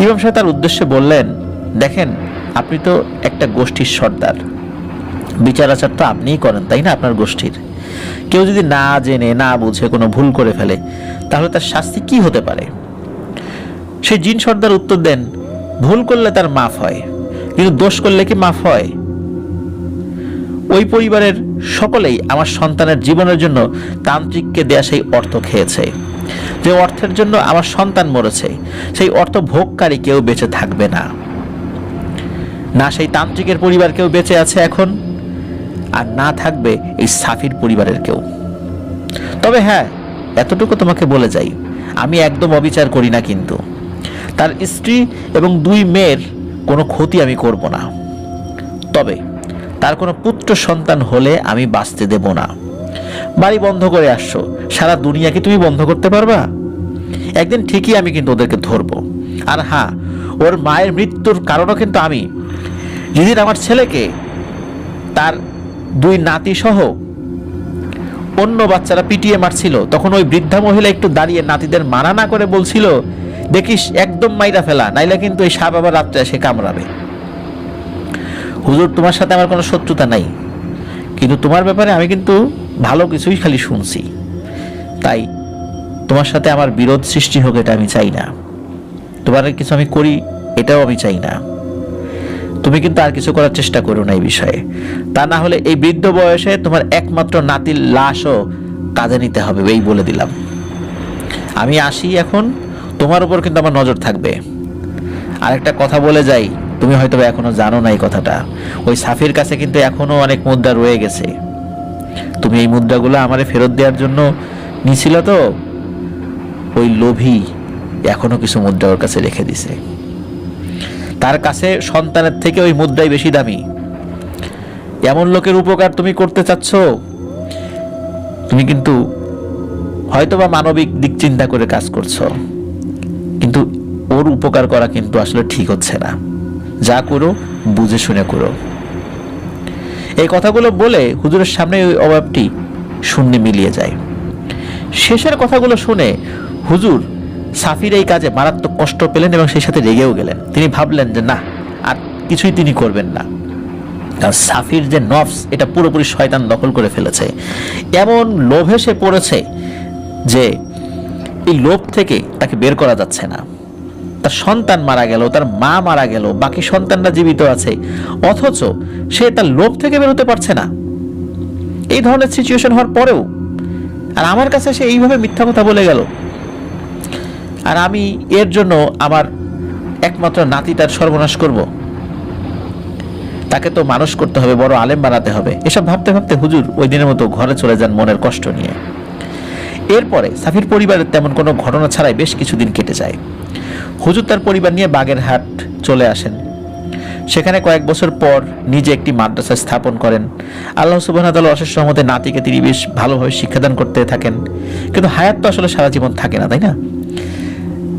ইমাম সাহেব তার উদ্দেশ্যে বললেন, দেখেন, আপনি তো একটা গোষ্ঠীর সর্দার, বিচার আচার তো আপনিই করেন, তাই না? আপনার গোষ্ঠীর কেউ যদি না জেনে না বুঝে কোনো ভুল করে ফেলে, তাহলে তার শাস্তি কি হতে পারে? সেই জিন সর্দার উত্তর দেন, ভুল করলে তার মাফ হয়, কিন্তু দোষ করলে কি মাফ হয়? ওই পরিবারের সকলেই আমার সন্তানের জীবনের জন্য তান্ত্রিককে দেয়া সেই অর্থ খেয়েছে। যে অর্থের জন্য আমার সন্তান মরেছে, সেই অর্থ ভোগকারী কেউ বেঁচে থাকবে না। না সেই তান্ত্রিকের পরিবার কেউ বেঁচে আছে এখন, আর না থাকবে এই সাফির পরিবারের কেউ। তবে হ্যাঁ, এতটুকু তোমাকে বলে যাই, আমি একদম অবিচার করি না, কিন্তু তার স্ত্রী এবং 2 মেয়ের কোনো ক্ষতি আমি করব না। তবে তার কোনো পুত্র সন্তান হলে আমি বাঁচতে দেব না। বাড়ি বন্ধ করে আসছো, সারা দুনিয়াকে তুমি বন্ধ করতে পারবা? একদিন ঠিকই আমি কিন্তু ওদেরকে ধরবো। আর হ্যাঁ, ওর মায়ের মৃত্যুর কারণও কিন্তু আমি। যেদিন আমার ছেলেকে তার 2 নাতি সহ অন্য বাচ্চারা পিটিয়ে মারছিল, তখন ওই বৃদ্ধা মহিলা একটু দাঁড়িয়ে নাতিদের মানা না করে বলছিল, দেখিস একদম মাইরা ফেলা, নাইলে কিন্তু এই সাপ আবার রাত্রে এসে কামড়াবে। হুজুর, তোমার সাথে আমার কোনো শত্রুতা নাই, কিন্তু তোমার ব্যাপারে আমি কিন্তু ভালো কিছুই খালি শুনছি, তাই তোমার সাথে আমার বিরোধ সৃষ্টি হোক এটা আমি চাই না। তোমার কিছু আমি করি এটাও আমি চাই না। তুমি কিন্তু আর কিছু করার চেষ্টা করো না এই বিষয়ে, তা না হলে এই বৃদ্ধ বয়সে তোমার একমাত্র নাতির লাশও কাঁধে নিতে হবে, এই বলে দিলাম। আমি আসি এখন, তোমার উপর কিন্তু আমার নজর থাকবে। আর একটা কথা বলে যাই, তুমি হয়তো এখনো জানো না এই কথাটা, ওই সাফির কাছে কিন্তু এখনো অনেক মুদ্রা রয়ে গেছে। তুমি এই মুদ্রাগুলো আমারে ফেরত দেওয়ার জন্য নিছিল তো, ওই লোভী এখনো কিছু মুদ্রা ওর কাছে রেখে দিছে। তার কাছে সন্তানের থেকে ওই মুদ্রাই বেশি দামি। এমন লোকের উপকার তুমি করতে চাচ্ছ, তুমি কিন্তু হয়তোবা মানবিক দিক চিন্তা করে কাজ করছো, কিন্তু ওর উপকার করা কিন্তু আসলে ঠিক হচ্ছে না। যা করো বুঝে শুনে করো। এই কথাগুলো বলে হুজুরের সামনে ওই অভাবটি শূন্যে মিলিয়ে যায়। শেষের কথাগুলো শুনে হুজুর সাফির এই কাজে মারাত্মক কষ্ট পেলেন এবং সেই সাথে রেগেও গেলেন। তিনি ভাবলেন যে না, আর কিছুই তিনি করবেন না, কারণ সাফির যে নফস, এটা পুরোপুরি শয়তান দখল করে ফেলেছে। এমন লোভে সে পড়েছে যে এই লোভ থেকে তাকে বের করা যাচ্ছে না। তার সন্তান মারা গেল, তার মা মারা গেল, বাকি সন্তানরা জীবিত আছে, অথচ সে তার লোভ থেকে বেরোতে পারছে না। এই ধরনের সিচুয়েশন হওয়ার পরেও আর আমার কাছে সে এইভাবে মিথ্যা কথা বলে গেল, আর আমি এর জন্য আমার একমাত্র নাতি তার সর্বনাশ করব, তাকে তো মানুষ করতে হবে, বড় আলেম বানাতে হবে। এসব ভাবতে ভাবতে হুজুর ওই দিনের মতো ঘরে চলে যান মনের কষ্ট নিয়ে। এরপরে সাফির পরিবারের তেমন কোনো ঘটনা ছাড়াই বেশ কিছুদিন কেটে যায়। হুজুর তার পরিবার নিয়ে বাগেরহাট চলে আসেন। সেখানে কয়েক বছর পর নিজে একটি মাদ্রাসা স্থাপন করেন। আল্লাহ সুবহানাহু ওয়া তাআলার অশেষ রহমতে নাতিকে তিনি বেশ ভালোভাবে শিক্ষাদান করতে থাকেন। কিন্তু হায়াত তো আসলে সারা জীবন থাকে না, তাই না?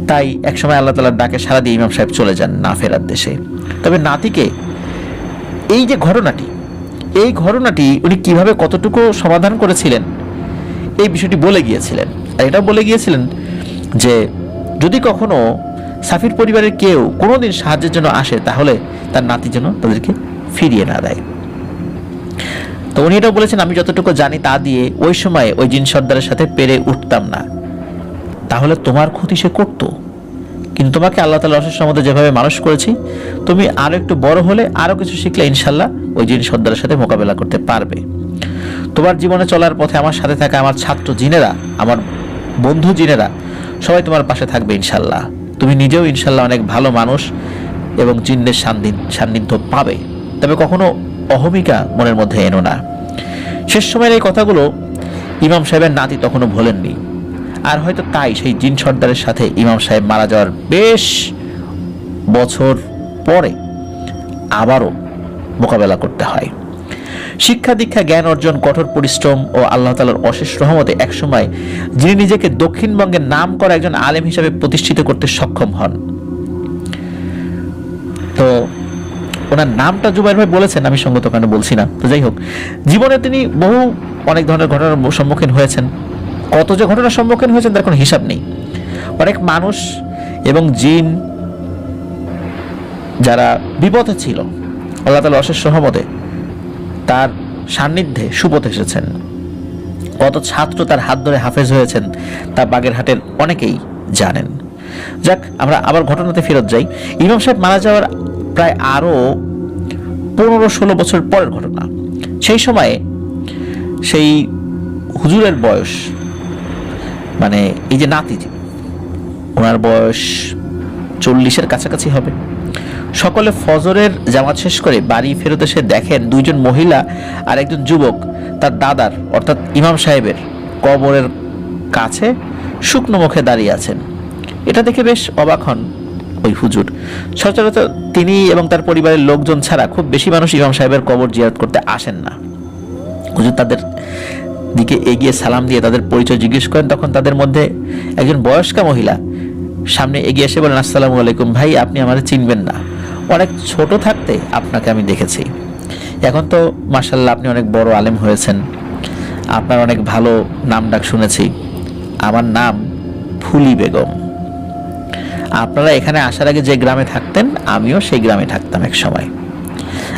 তাই একসময় আল্লাহ তাআলার ডাকে সাড়া দিয়ে ইমাম সাহেব চলে যান না ফেরার দেশে। তবে নাতিকে এই যে ঘটনাটি, এই ঘটনাটি উনি কিভাবে কতটুকু সমাধান করেছিলেন এই বিষয়টি বলে গিয়েছিলেন। আর এটাও বলে গিয়েছিলেন যে যদি কখনো সাফির পরিবারের কেউ কোনোদিন সাহায্যের জন্য আসে, তাহলে তার নাতি যেন তাদেরকে ফিরিয়ে না দেয়। তো উনি এটাও বলেছেন, আমি যতটুকু জানি তা দিয়ে ওই সময় ওই জিন সর্দারের সাথে পেরে উঠতাম না, তাহলে তোমার ক্ষতি সে করতো। কিন্তু তোমাকে আল্লাহ তাআলা অশেষ রহমতে যেভাবে মানুষ করেছি, তুমি আরো একটু বড় হলে, আরো কিছু শিখলে ইনশাল্লাহ ওই জিন সর্দারের সাথে মোকাবেলা করতে পারবে। তোমার জীবনে চলার পথে আমার সাথে থাকা আমার ছাত্র জিনেরা, আমার বন্ধু জিনেরা সবাই তোমার পাশে থাকবে ইনশাল্লাহ। তুমি নিজেও ইনশাল্লাহ অনেক ভালো মানুষ এবং জিন্নের সান্নিধ্য পাবে। তবে কখনো অহমিকা মনের মধ্যে এনো না। শেষ সময়ের এই কথাগুলো ইমাম সাহেবের নাতি তখনও ভোলেননি। আর হয়তো তাই সেই জিন সর্দারের সাথে ইমাম সাহেব মারা যাওয়ার বেশ বছর পরে আবারও মোকাবেলা করতে হয়। শিক্ষা দীক্ষা, জ্ঞান অর্জন, কঠোর পরিশ্রম ও আল্লাহ তাআলার অশেষ রহমতে একসময় যিনি নিজেকে দক্ষিণবঙ্গের নাম করা একজন আলেম হিসেবে প্রতিষ্ঠিত করতে সক্ষম হন। তো ওনার নামটা জুবাইর ভাই বলেছেন, আমি সঙ্গত কারণে বলছি না। তো যাই হোক, জীবনে তিনি অনেক ধরনের ঘটনার সম্মুখীন হয়েছেন। কত যে ঘটনার সম্মুখীন হয়েছেন তার কোনো হিসাব নেই। অনেক মানুষ এবং জিন যারা বিপথে ছিল, আল্লাহ তাআলার অশেষ রহমতে তার সান্নিধ্যে সুপথে এসেছেন। কত ছাত্র তার হাত ধরে হাফেজ হয়েছেন তা বাগেরহাটের অনেকেই জানেন। যাক, আমরা আবার ঘটনাতে ফেরত যাই। ইমাম সাহেব মারা যাওয়ার প্রায় আরো 15-16 বছর পরের ঘটনা। সেই সময়ে সেই হুজুরের বয়স, মানে এই যে নাতি, ওনার বয়স 40-এর কাছাকাছি হবে। সকলে ফজরের জামাত শেষ করে বাড়ি ফেরত এসে দেখেন দুইজন মহিলা আর একজন যুবক তার দাদার অর্থাৎ ইমাম সাহেবের কবরের কাছে শুকনো মুখে দাঁড়িয়ে আছেন। এটা দেখে বেশ অবাক হন ওই হুজুর। সচরাচর তিনি এবং তার পরিবারের লোকজন ছাড়া খুব বেশি মানুষ ইমাম সাহেবের কবর জিয়ারত করতে আসেন না। হুজুর তাদের দিকে এগিয়ে সালাম দিয়ে তাদের পরিচয় জিজ্ঞেস করেন। তখন তাদের মধ্যে একজন বয়স্কা মহিলা সামনে এগিয়ে এসে বলেন, আসসালামু আলাইকুম ভাই, আপনি আমাদের চিনবেন না, অনেক ছোট থাকতে আপনাকে আমি দেখেছি, এখন তো মাশাআল্লাহ আপনি অনেক বড় আলেম হয়েছেন, আপনার অনেক ভালো নাম ডাক শুনেছি। আমার নাম ফুলি বেগম। আপনারা এখানে আসার আগে যে গ্রামে থাকতেন আমিও সেই গ্রামে থাকতাম এক সময়।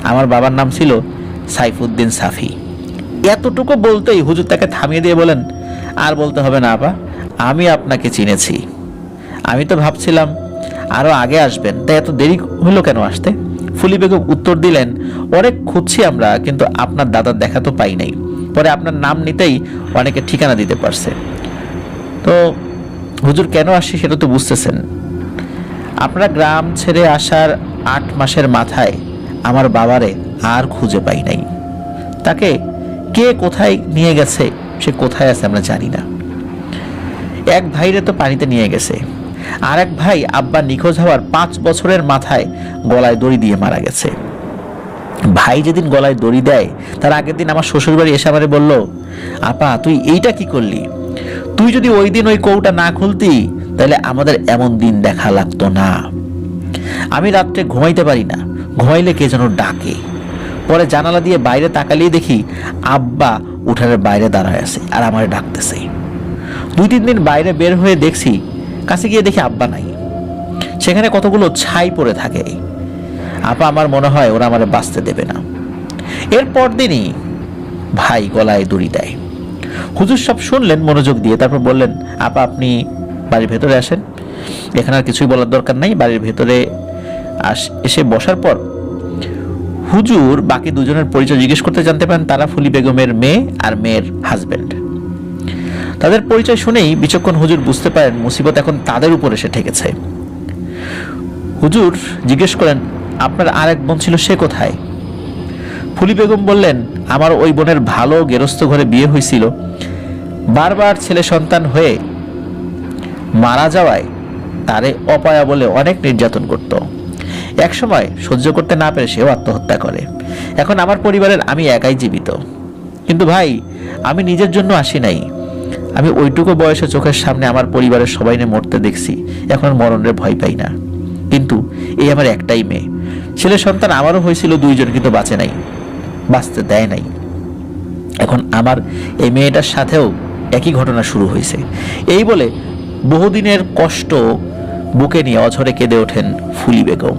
আমার বাবার নাম ছিল সাইফুদ্দিন সাফি। এতটুকু বলতেই হুজুর তাকে থামিয়ে দিয়ে বলেন, আর বলতে হবে না আপা, আমি আপনাকে চিনেছি। আমি তো ভাবছিলাম আরো আগে আসবেন, তাই এত দেরি হলো কেন আসতে? ফুলি বেগম উত্তর দিলেন, অনেক খুঁজছি আমরা, কিন্তু আপনার দাদার দেখা তো পাই নাই। পরে আপনার নাম নিতেই অনেকে ঠিকানা দিতে পারছে। তো হুজুর কেন আসছি সেটা তো বুঝতেছেন। আপনারা গ্রাম ছেড়ে আসার 8 মাসের মাথায় আমার বাবারে আর খুঁজে পাই নাই। তাকে কে কোথায় নিয়ে গেছে, সে কোথায় আছে আমরা জানি না। এক ভাইরে তো পানিতে নিয়ে গেছে, আর এক ভাই আব্বা নিখোঁজ হওয়ার 5 বছরের মাথায় গলায় দড়ি দিয়ে মারা গেছে। ভাই যেদিন গলায় দড়ি দেয় তার আগের দিন আমার শ্বশুর বাড়ি এসে আমারে বলল, আপা তুই এইটা কি করলি? তুই যদি ওই দিন ওই কৌটা না খুলতি তাহলে আমাদের এমন দিন দেখা লাগতো না। আমি রাত্রে ঘুমাইতে পারি না, ঘুমাইলে কে যেন ডাকে। পরে জানালা দিয়ে বাইরে তাকালেই দেখি আব্বা উঠানের বাইরে দাঁড়ায় আছে আর আমারে ডাকতেছে। 2-3 দিন বাইরে বের হয়ে দেখছি, কাছে গিয়ে দেখি আব্বা নাই, সেখানে কতগুলো ছাই পড়ে থাকে। আপা আমার মনে হয় ওরা আমারে বাঁচতে দেবে না। এরপর দিনই ভাই গলায় দড়ি দেয়। হুজুর সব শুনলেন মনোযোগ দিয়ে, তারপর বললেন, আপা আপনি বাড়ির ভেতরে আসেন, এখানে আর কিছুই বলার দরকার নাই। বাড়ির ভেতরে এসে বসার পর হুজুর বাকি দুজনের পরিচয় জিজ্ঞেস করতে জানতে পারেন তারা ফুলি বেগমের মেয়ে আর মেয়ের হাজবেন্ড। তাদের পরিচয় শুনেই বিচক্ষণ হুজুর বুঝতে পারেন মুসিবত এখন তাদের উপর এসে ঠেকেছে। হুজুর জিজ্ঞেস করেন, আপনার আর এক বোন ছিল, সে কোথায়? ফুলি বেগম বললেন, আমার ওই বোনের ভালো গেরস্থ ঘরে বিয়ে হয়েছিল, বারবার ছেলে সন্তান হয়ে মারা যাওয়ায় তারে অপয়া বলে অনেক নির্যাতন করত। একসময় সহ্য করতে না পেরে সেও আত্মহত্যা করে। এখন আমার পরিবারের আমি একাই জীবিত। কিন্তু ভাই, আমি নিজের জন্য আসি নাই, আমি ওইটুকু বয়সে চোখের সামনে আমার পরিবারের সবাই নিয়ে মরতে দেখছি, এখন মরণের ভয় পাই না। কিন্তু এই আমার একটাই মেয়ে, ছেলে সন্তান আমারও হয়েছিল 2 জন, কিন্তু বাঁচে নাই, বাঁচতে দেয় নাই। এখন আমার এই মেয়েটার সাথেও একই ঘটনা শুরু হয়েছে। এই বলে বহুদিনের কষ্ট বুকে নিয়ে অঝরে কেঁদে ওঠেন ফুলি বেগম।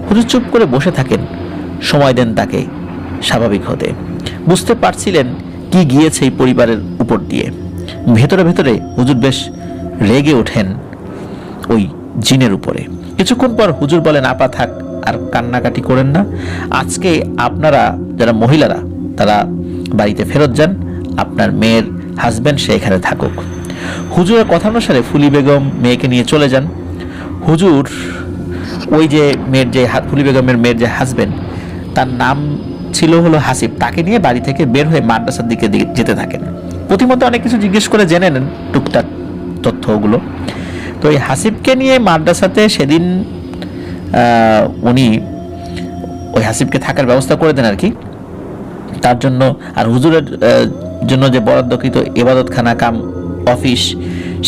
হুজুর চুপ করে বসে থাকেন, সময় দেন তাকে স্বাভাবিক হতে। বুঝতে পারছিলেন কি গিয়েছে এই পরিবারের উপর দিয়ে। ভেতরে ভেতরে হুজুর বেশ রেগে ওঠেন ওই জিনের উপরে। কিছুক্ষণ পর হুজুর বলেন, আপা থাক, আর কান্নাকাটি করেন না, আজকে আপনারা যারা মহিলারা তারা বাড়িতে ফেরত যান, আপনার মেয়ের হাজবেন্ড সে এখানে থাকুক। হুজুরের কথা অনুসারে ফুলি বেগম মেয়েকে নিয়ে চলে যান। হুজুর ওই যে মেয়ের যে ফুলি বেগমের মেয়ের যে হাজবেন্ড, তার নাম ছিল হলো হাসিব, তাকে নিয়ে বাড়ি থেকে বের হয়ে মাদ্রাসার দিকে যেতে থাকেন। প্রতিমধ্যে অনেক কিছু জিজ্ঞেস করে জেনে নেন টুকটাক তথ্যগুলো। তো এই হাসিবকে নিয়ে মাদ্রাসাতে সেদিন উনি ওই হাসিবকে থাকার ব্যবস্থা করে দেন আর কি, তার জন্য। আর হুজুরের জন্য যে বরাদ্দকৃত ইবাদতখানা কাম অফিস,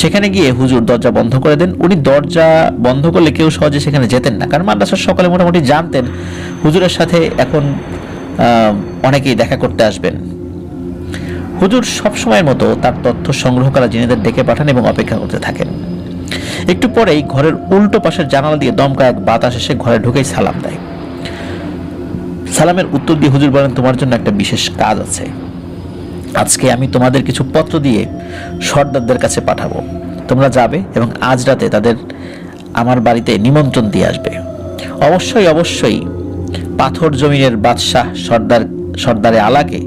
সেখানে গিয়ে হুজুর দরজা বন্ধ করে দেন। উনি দরজা বন্ধ করলে কেউ সহজে সেখানে যেতেন না, কারণ মাদ্রাসার সকালে মোটামুটি জানতেন হুজুরের সাথে এখন অনেকেই দেখা করতে আসবেন। হুজুর সবসময়ের মতো তার তথ্য সংগ্রহ করা জিনেদের ডেকে পাঠান এবং অপেক্ষা করতে থাকেন। একটু পরেই ঘরের উল্টো পাশের জানালা দিয়ে দমকা এক বাতাস এসে ঘরে ঢুকেই সালাম দেয়। সালামের উত্তর দিয়ে হুজুর বলেন, তোমার জন্য একটা বিশেষ কাজ আছে। আজকে আমি তোমাদের কিছু পত্র দিয়ে সর্দারদের কাছে পাঠাবো, তোমরা যাবে এবং আজ রাতে তাদের আমার বাড়িতে নিমন্ত্রণ দিয়ে আসবে। অবশ্যই অবশ্যই পাথর জমিনের বাদশাহ সর্দারে আলাকে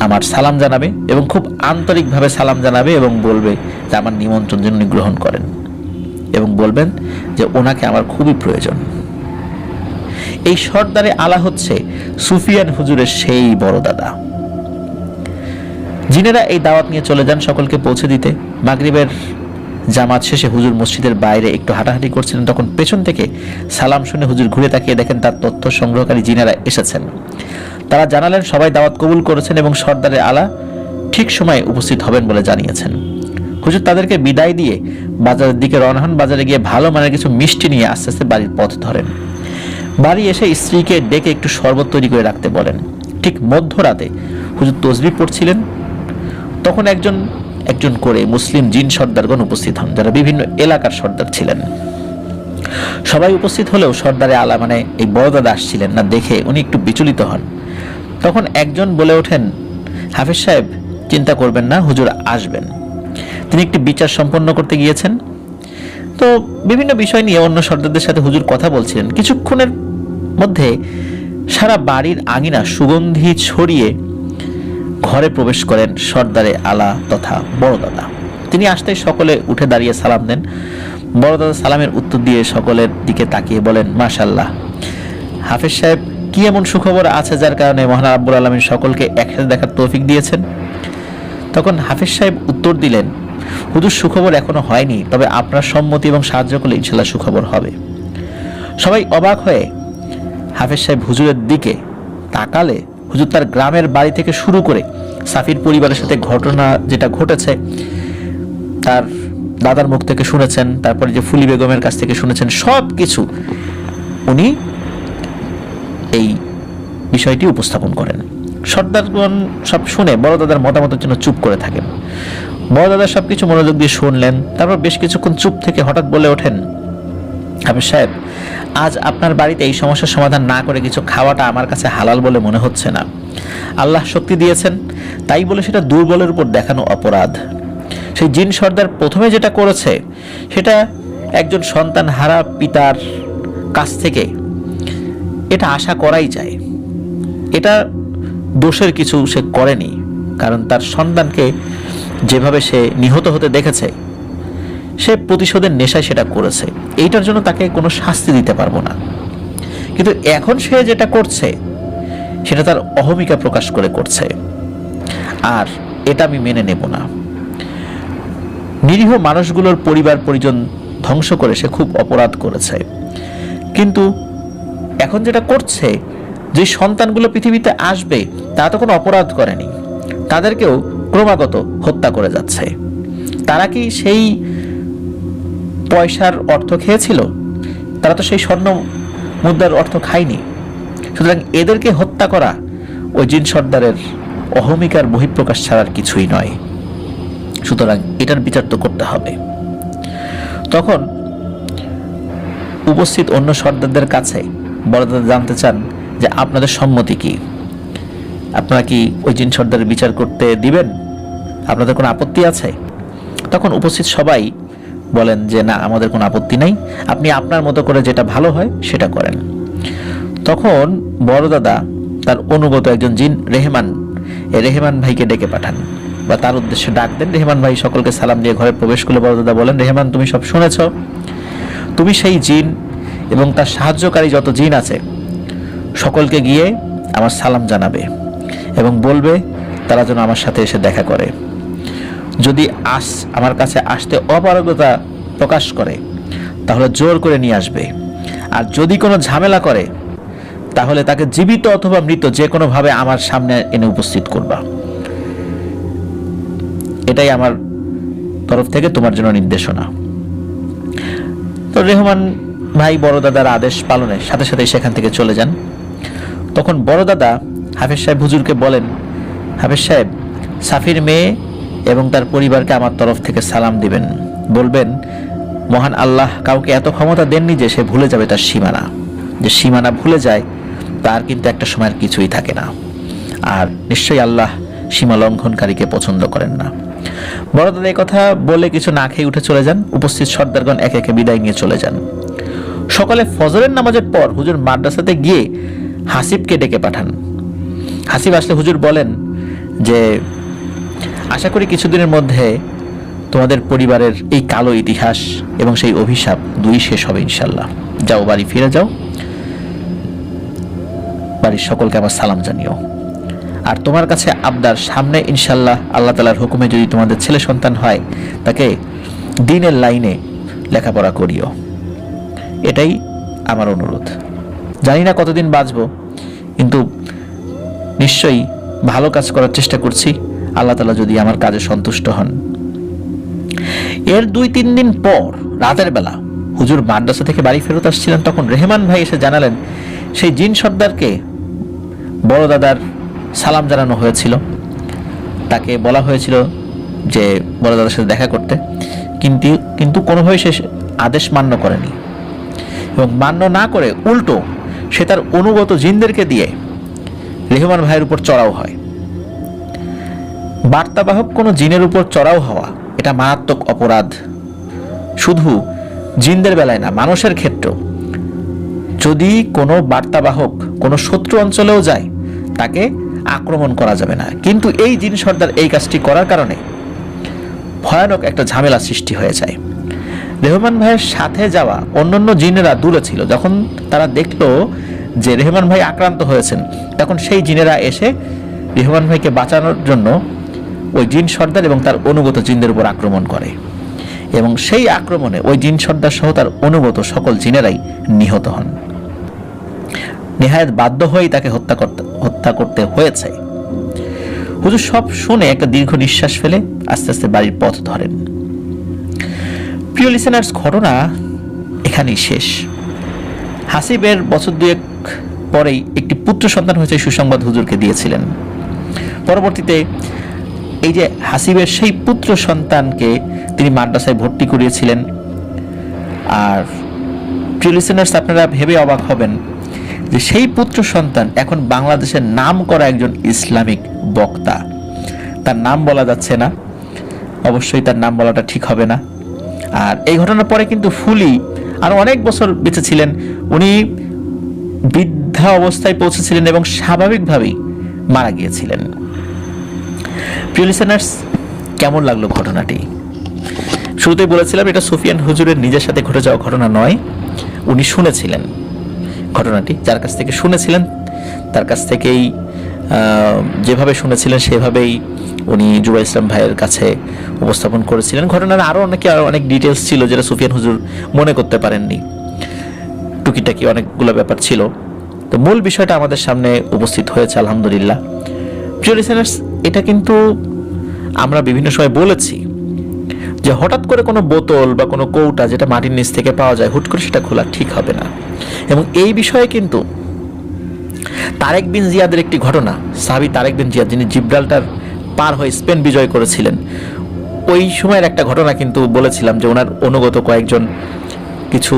আমার সালাম জানাবে এবং খুব আন্তরিকভাবে সালাম জানাবে এবং বলবে যে আমার নিমন্ত্রণ যেন উনি গ্রহণ করেন এবং বলবেন যে ওনাকে আমার খুবই প্রয়োজন। এই সর্দারে আলা হচ্ছে সুফিয়ান হুজুরের সেই বড় দাদা। জিনেরা এই দাওয়াত নিয়ে চলে যান সকলকে পৌঁছে দিতে। মাগরিবের জামাত শেষে হুজুর মসজিদের বাইরে একটু হাঁটাহাঁটি করছিলেন, তখন পেছন থেকে সালাম শুনে হুজুর ঘুরে তাকিয়ে দেখেন তার তথ্য সংগ্রহকারী জিনেরা এসেছেন। তারা জানালেন সবাই দাওয়াত কবুল করেছেন এবং সর্দারে আলা ঠিক সময়ে উপস্থিত হবেন বলে জানিয়েছেন। হুজুর তাদেরকে বিদায় দিয়ে বাজারের দিকে রওনা হন। বাজারে গিয়ে ভালো মানের কিছু মিষ্টি নিয়ে আস্তে আস্তে বাড়ির পথ ধরেন। বাড়ি এসে স্ত্রীকে ডেকে একটু শরবত তৈরি করে রাখতে বলেন। ঠিক মধ্যরাতে হুজুর তসবিহ পড়ছিলেন, তখন একজন একজন করে মুসলিম জিন সর্দারগণ উপস্থিত হন, যারা বিভিন্ন এলাকার সর্দার ছিলেন। সবাই উপস্থিত হলেও সর্দারে আলা মানে এই বড় দাদা আসছিলেন না দেখে উনি একটু বিচলিত হন। তখন একজন বলে ওঠেন, হাফেজ সাহেব চিন্তা করবেন না, হুজুর আসবেন। তিনি একটি বিচার সম্পন্ন করতে গিয়েছেন। তো বিভিন্ন বিষয় নিয়ে অন্য সর্দারদের সাথে হুজুর কথা বলছিলেন। কিছুক্ষণের মধ্যে সারা বাড়ির আঙিনা সুগন্ধি ছড়িয়ে ঘরে প্রবেশ করেন সর্দারে আলা তথা বড় দাদা। তিনি আসতেই সকলে উঠে দাঁড়িয়ে সালাম দেন। বড় দাদা সালামের উত্তর দিয়ে সকলের দিকে তাকিয়ে বলেন, মাশাআল্লাহ, হাফেজ সাহেব কি এমন সুখবর আছে যার কারণে মহান রাব্বুল আলামিন সকলকে একসাথে দেখার তৌফিক দিয়েছেন? তখন হাফেজ সাহেব উত্তর দিলেন, হুজুর, সুখবর এখনো হয়নি, তবে আপনার সম্মতি এবং সাহায্য করলে ইনশাআল্লাহ সুখবর হবে। সবাই অবাক হয়ে হাফেজ সাহেব হুজুরের দিকে তাকালে হুজুর তার গ্রামের বাড়ি থেকে শুরু করে সাফির পরিবারের সাথে ঘটনা যেটা ঘটেছে তার দাদার মুখ থেকে শুনেছেন, তারপরে যে ফুলি বেগমের কাছ থেকে শুনেছেন, সব কিছু উনি এই বিষয়টি উপস্থাপন করেন। সর্দারগণ সব শুনে বড় দাদার মতামতের জন্য চুপ করে থাকেন। বড় দাদা সবকিছু মনোযোগ দিয়ে শুনলেন, তারপর বেশ কিছুক্ষণ চুপ থেকে হঠাৎ বলে ওঠেন, হাফেজ সাহেব, আজ আপনার বাড়িতে এই সমস্যার সমাধান না করে কিছু খাওয়াটা আমার কাছে হালাল বলে মনে হচ্ছে না। আল্লাহ শক্তি দিয়েছেন, তাই বলে সেটা দুর্বলের উপর দেখানো অপরাধ। সেই জিন সর্দার প্রথমে যেটা করেছে সেটা একজন সন্তান হারা পিতার কাছ থেকে এটা আশা করাই যায়। এটা দোষের কিছু সে করেনি, কারণ তার সন্তানকে যেভাবে সে নিহত হতে দেখেছে সে প্রতিশোধের নেশায় সেটা করেছে। এইটার জন্য তাকে কোনো শাস্তি দিতে পারবো না। কিন্তু এখন সে যেটা করছে সেটা তার অহমিকা প্রকাশ করে করছে, আর এটা আমি মেনে নেব না। নিরীহ মানুষগুলোর পরিবার পরিজন ধ্বংস করে সে খুব অপরাধ করেছে, কিন্তু এখন যেটা করছে, যে সন্তানগুলো পৃথিবীতে আসবে তারা তো কোনো অপরাধ করেনি, তাদেরকেও ক্রমাগত হত্যা করে যাচ্ছে। তারা কি সেই পয়সার অর্থ খেয়েছিল? তারা তো সেই স্বর্ণ মুদ্রার অর্থ খায়নি। সুতরাং এদেরকে হত্যা করা ওই জিন সর্দারের অহমিকার বহিঃপ্রকাশ ছাড়ার কিছুই নয়। সুতরাং এটার বিচার তো করতে হবে। তখন উপস্থিত অন্য সর্দারদের কাছে বড় দাদা জানতে চান যে আপনাদের সম্মতি কি, আপনারা কি ওই জিন সর্দারের বিচার করতে দিবেন? আপনাদের কোনো আপত্তি আছে? তখন উপস্থিত সবাই বলেন যে না, আমাদের কোনো আপত্তি নাই, আপনি আপনার মতো করে যেটা ভালো হয় সেটা করেন। তখন বড় দাদা তার অনুগত একজন জিন রেহমান ভাইকে ডেকে পাঠান বা তার উদ্দেশ্যে ডাক দেন। রেহমান ভাই সকলকে সালাম দিয়ে ঘরে প্রবেশ করলে বড় দাদা বলেন, রেহমান, তুমি সব শুনেছ, তুমি সেই জিন এবং তার সাহায্যকারী যত জিন আছে সকলকে গিয়ে আমার সালাম জানাবে এবং বলবে তারা যেন আমার সাথে এসে দেখা করে। যদি আমার কাছে আসতে অপারগতা প্রকাশ করে তাহলে জোর করে নিয়ে আসবে, আর যদি কোনো ঝামেলা করে তাহলে তাকে জীবিত অথবা মৃত যে কোনো ভাবে আমার সামনে এনে উপস্থিত করবা। এটাই আমার তরফ থেকে তোমার জন্য নির্দেশনা। তো রেহমান ভাই বড় দাদার আদেশ পালনের সাথে সাথে সেখান থেকে চলে যান। তখন বড় দাদা হাফেজ সাহেব হুজুরকে বলেন, হাফেজ সাহেব, সাফির মেয়ে এবং তার পরিবারকে আমার তরফ থেকে সালাম দিবেন, বলবেন মহান আল্লাহ কাউকে এত ক্ষমতা দেননি যে সে ভুলে যাবে তার সীমানা। যে সীমানা ভুলে যায় তার কিন্তু একটা সময়ের কিছুই থাকে না, আর নিশ্চয়ই আল্লাহ সীমা লঙ্ঘনকারীকে পছন্দ করেন না। বড় দাদা এই কথা বলে কিছু না খেয়ে উঠে চলে যান। উপস্থিত সর্দারগণ একে একে বিদায় নিয়ে চলে যান। সকালে ফজরের নামাজের পর হুজুর মাদ্রাসাতে গিয়ে হাসিবকে ডেকে পাঠান। হাসিব আসলে হুজুর বলেন যে আশা করি কিছুদিনের মধ্যে তোমাদের পরিবারের এই কালো ইতিহাস এবং সেই অভিশাপ দুই শেষ হবে ইনশাল্লাহ। যাও, বাড়ি ফিরে যাও, বাড়ির সকলকে আমার সালাম জানিও। আর তোমার কাছে আবদার, সামনে ইনশাল্লাহ আল্লাহ তাআলার হুকুমে যদি তোমাদের ছেলে সন্তান হয় তাকে দ্বীনের লাইনে লেখাপড়া করিও। এটাই আমার অনুরোধ। জানি না কতদিন বাঁচবো, কিন্তু নিশ্চয়ই ভালো কাজ করার চেষ্টা করছি, আল্লাহ তাআলা যদি আমার কাজে সন্তুষ্ট হন। এর 2-3 দিন পর রাতের বেলা হুজুর মাদ্রাসা থেকে বাড়ি ফেরত আসছিলেন। তখন রেহমান ভাই এসে জানালেন সেই জিন সর্দারকে বড় দাদার সালাম জানানো হয়েছিল, তাকে বলা হয়েছিল যে বড় দাদার সাথে দেখা করতে, কিন্তু কোনোভাবেই সে আদেশ মান্য করেনি এবং মান্য না করে উল্টো সে তার অনুগত জিনদেরকে দিয়ে রেহমান ভাইয়ের উপর চড়াও হয়। বার্তাবাহক কোনো জিনের উপর চড়াও হওয়া এটা মারাত্মক অপরাধ। শুধু জিনদের বেলায় না, মানুষের ক্ষেত্রেও যদি কোনো বার্তাবাহক কোনো শত্রু অঞ্চলেও যায় তাকে আক্রমণ করা যাবে না। কিন্তু এই জিন সর্দার এই কাজটি করার কারণে ভয়ানক একটা ঝামেলা সৃষ্টি হয়ে যায়। রেহমান ভাইয়ের সাথে যাওয়া অন্যান্য জিনেরা দূরে ছিল। যখন তারা দেখলো যে রেহমান ভাই আক্রান্ত হয়েছেন, তখন সেই জিনেরা এসে রেহমান ভাইকে বাঁচানোর জন্য ওই জিন সর্দার এবং তার অনুগত জিনদের উপর আক্রমণ করে, এবং সেই আক্রমণে ওই জিন সর্দার সহ তার অনুগত সকল জিনেরাই নিহত হন। নেহায়েত বাধ্য হয়েই তাকে হত্যা করতে হয়েছে। হুজুর সব শুনে একটা দীর্ঘ নিঃশ্বাস ফেলে আস্তে আস্তে বাড়ির পথ ধরেন। প্রিয় লিসেনার্স, ঘটনা এখানেই শেষ। হাসিবের বছর দুয়েক পরেই একটি পুত্র সন্তান হয়েছে সুসংবাদ হুজুরকে দিয়েছিলেন। পরবর্তীতে এই যে হাসিবের সেই পুত্র সন্তানকে তিনি মাদ্রাসায় ভর্তি করিয়েছিলেন। আর প্রিয় লিসেনার্স, আপনারা ভেবে অবাক হবেন যে সেই পুত্র সন্তান এখন বাংলাদেশের নাম করা একজন ইসলামিক বক্তা। তার নাম বলা যাচ্ছে না, অবশ্যই তার নাম বলাটা ঠিক হবে না। আর এই ঘটনার পরে কিন্তু ফুলি আরো অনেক বছর বেঁচে ছিলেন। উনি বৃদ্ধা অবস্থায় পৌঁছেছিলেন এবং স্বাভাবিকভাবেই মারা গিয়েছিলেন। প্রিয় লিসেনার্স, কেমন লাগলো ঘটনাটি? শুরুতেই বলেছিলাম এটা সুফিয়ান হুজুরের নিজের সাথে ঘটে যাওয়া ঘটনা নয়। উনি শুনেছিলেন ঘটনাটি, যার কাছ থেকে শুনেছিলেন তার কাছ থেকেই যেভাবে শুনেছিলেন সেভাবেই উনি জুবা ইসলাম ভাইয়ের কাছে উপস্থাপন করেছিলেন। ঘটনার আরও অনেক ডিটেলস ছিল যেটা সুফিয়ান হুজুর মনে করতে পারেননি। টুকিটাকি অনেকগুলো ব্যাপার ছিল। তো মূল বিষয়টা আমাদের সামনে উপস্থিত হয়েছে আলহামদুলিল্লাহ। প্রিয় লিসেনার্স, এটা কিন্তু আমরা বিভিন্ন সময় বলেছি যে হঠাৎ করে কোনো বোতল বা কোনো কৌটা যেটা মাটির নিচ থেকে পাওয়া যায়, হুট করে সেটা খোলা ঠিক হবে না। এবং এই বিষয়ে কিন্তু তারেক বিন জিয়াদের একটি ঘটনা, সাহাবী তারেক বিন জিয়াদ যিনি জিব্রাল্টার পার হয়ে স্পেন বিজয় করেছিলেন, ওই সময়ের একটা ঘটনা কিন্তু বলেছিলাম যে ওনার অনুগত কয়েকজন কিছু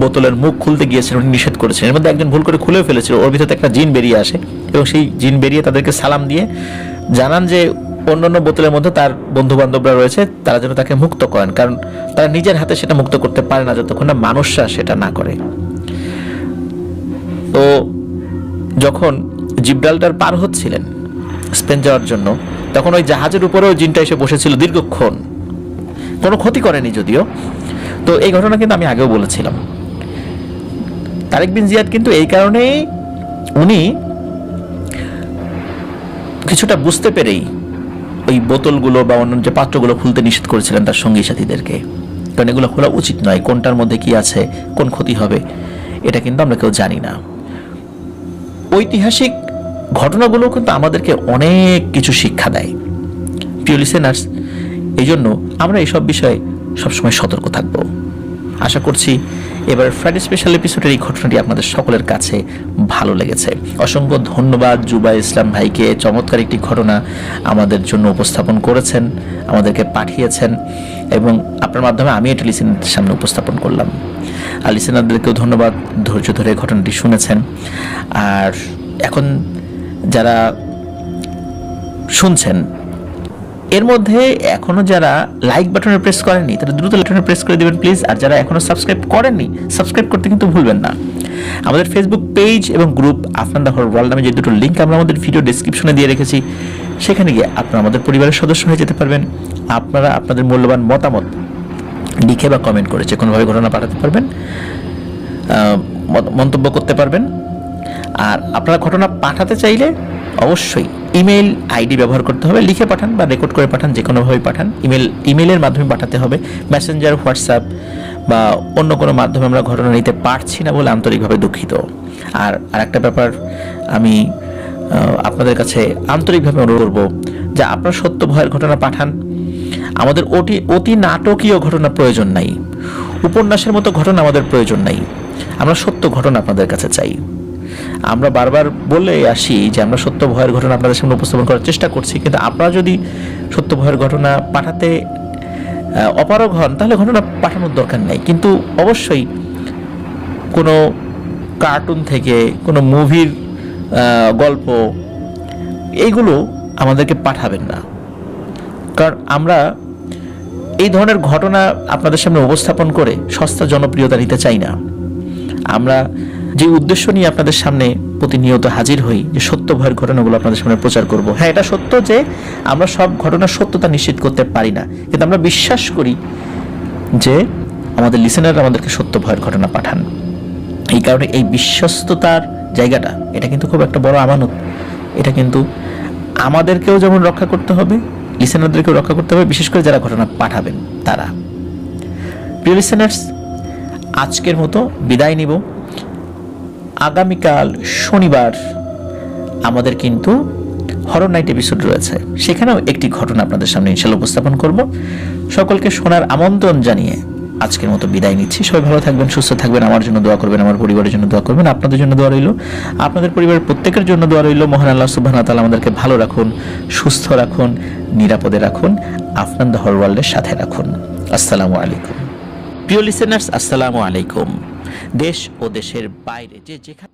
বোতলের মুখ খুলতে গিয়েছিলেন, উনি নিষেধ করেছিলেন। এর মধ্যে একজন ভুল করে খুলেও ফেলেছিল, ওর ভিতরে একটা জিন বেরিয়ে আসে এবং সেই জিন বেরিয়ে তাদেরকে সালাম দিয়ে জানান যে অন্যান্য বোতলের মধ্যে তার বন্ধু বান্ধবরা রয়েছে, তারা যেন তাকে মুক্ত করেন, কারণ তারা নিজের হাতে সেটা মুক্ত করতে পারে না যতক্ষণ না মানুষরা সেটা না করে। তো যখন জিব্রাল্টার পার হচ্ছিলেন স্পেন যাওয়ার জন্য, তখন ওই জাহাজের উপরেও জিনটা এসে বসেছিল দীর্ঘক্ষণ, কোনো ক্ষতি করেনি যদিও। তো এই ঘটনা কিন্তু আমি আগেও বলেছিলাম। তারেক বিন জিয়াদ কিন্তু এই কারণেই উনি কিছুটা বুঝতে পেরেই ওই বোতলগুলো বা অন্যান্য যে পাত্রগুলো খুলতে নিষেধ করেছিলেন তার সঙ্গী সাথীদেরকে, কারণ এগুলো খোলা উচিত নয়। কোনটার মধ্যে কি আছে, কোন ক্ষতি হবে, এটা কিন্তু আমরা কেউ জানি না। ঐতিহাসিক ঘটনাগুলো কিন্তু আমাদেরকে অনেক কিছু শিক্ষা দেয়। প্রিয় লিসেনার্স, এই জন্য আমরা এইসব বিষয়ে সবসময় সতর্ক থাকব। আশা করছি এবার ফ্রাইডে স্পেশাল এপিসোডের এই ঘটনাটি আপনাদের সকলের কাছে ভালো লেগেছে। অসংখ্য ধন্যবাদ জুবা ইসলাম ভাইকে, চমৎকার একটি ঘটনা আমাদের জন্য উপস্থাপন করেছেন, আমাদেরকে পাঠিয়েছেন এবং আপনার মাধ্যমে আমি এটা লিসেনারদের সামনে উপস্থাপন করলাম। আর লিসেনারদেরকেও ধন্যবাদ, ধৈর্য ধরে ঘটনাটি শুনেছেন। আর এখন যারা শুনছেন এর মধ্যে এখনো যারা লাইক বাটনে প্রেস করেননি তারা দ্রুত বাটনে প্রেস করে দিবেন প্লিজ। আর যারা এখনো সাবস্ক্রাইব করেননি, সাবস্ক্রাইব করতে কিন্তু ভুলবেন না। আমাদের ফেসবুক পেজ এবং গ্রুপ আফনান দা হরর ওয়ার্ল্ড নামে যে দুটো লিঙ্ক আমরা আমাদের ভিডিও ডেসক্রিপশনে দিয়ে রেখেছি, সেখানে গিয়ে আপনারা আমাদের পরিবারের সদস্য হয়ে যেতে পারবেন। আপনারা আপনাদের মূল্যবান মতামত লিখে বা কমেন্ট করে যে কোনোভাবে ঘটনা পাঠাতে পারবেন, মন্তব্য করতে পারবেন। আর আপনারা ঘটনা পাঠাতে চাইলে অবশ্যই ইমেল আইডি ব্যবহার করতে হবে। লিখে পাঠান বা রেকর্ড করে পাঠান, যে কোনোভাবেই পাঠান। ইমেলের মাধ্যমে পাঠাতে হবে। মেসেঞ্জার, হোয়াটসঅ্যাপ বা অন্য কোনো মাধ্যমে আমরা ঘটনা নিতে পারছি না বলে আন্তরিকভাবে দুঃখিত। আর আরেকটা ব্যাপার আমি আপনাদের কাছে আন্তরিকভাবে অনুরোধ করব যে আপনারা সত্য ভয়ের ঘটনা পাঠান। আমাদের অতি নাটকীয় ঘটনা প্রয়োজন নাই, উপন্যাসের মতো ঘটনা আমাদের প্রয়োজন নাই। আমরা সত্য ঘটনা আপনাদের কাছে চাই। আমরা বারবার বলে আসি যে আমরা সত্য ভয়ের ঘটনা আপনাদের সামনে উপস্থাপন করার চেষ্টা করছি, কিন্তু আপনারা যদি সত্য ভয়ের ঘটনা পাঠাতে অপারগ হন তাহলে ঘটনা পাঠানোর দরকার নেই। কিন্তু অবশ্যই কোনো কার্টুন থেকে কোনো মুভির গল্প এইগুলো আমাদেরকে পাঠাবেন না, কারণ আমরা এই ধরনের ঘটনা আপনাদের সামনে উপস্থাপন করে সস্তা জনপ্রিয়তা নিতে চাই না। আমরা যে উদ্দেশ্য নিয়ে আপনাদের সামনে প্রতিনিয়ত হাজির হই যে সত্য ভয়ের ঘটনাগুলো আপনাদের সামনে প্রচার করব। হ্যাঁ, এটা সত্য যে আমরা সব ঘটনার সত্যতা নিশ্চিত করতে পারি না, কিন্তু আমরা বিশ্বাস করি যে আমাদের লিসেনার আমাদেরকে সত্য ভয়ের ঘটনা পাঠান। এই কারণে এই বিশ্বস্ততার জায়গাটা এটা কিন্তু খুব একটা বড় আমানত। এটা কিন্তু আমাদেরকেও যেমন রক্ষা করতে হবে, লিসেনারদেরকেও রক্ষা করতে হবে, বিশেষ করে যারা ঘটনা পাঠাবেন তারা। প্রিয় লিসেনার্স, আজকের মতো বিদায় নিব। আগামীকাল শনিবার আমাদের কিন্তু হরর নাইট এপিসোড রয়েছে, সেখানেও একটি ঘটনা আপনাদের সামনে ইনশাআল্লাহ উপস্থাপন করব। সকলকে শোনার আমন্ত্রণ জানিয়ে আজকের মতো বিদায় নিচ্ছি। সবাই ভালো থাকবেন, সুস্থ থাকবেন, আমার জন্য দোয়া করবেন, আমার পরিবারের জন্য দোয়া করবেন, আপনাদের জন্য দোয়া রইল, আপনাদের পরিবারের প্রত্যেকের জন্য দোয়া রইল। মহান আল্লাহ সুবহানাহু ওয়া তাআলা আমাদেরকে ভালো রাখুন, সুস্থ রাখুন, নিরাপদে রাখুন, আফনান দ্য হরর ওয়ার্ল্ডের সাথে রাখুন। আসসালামু আলাইকুম। প্রিয় লিসেনার্স, আসসালামু আলাইকুম। দেশ ও দেশের বাইরে যে যেখানে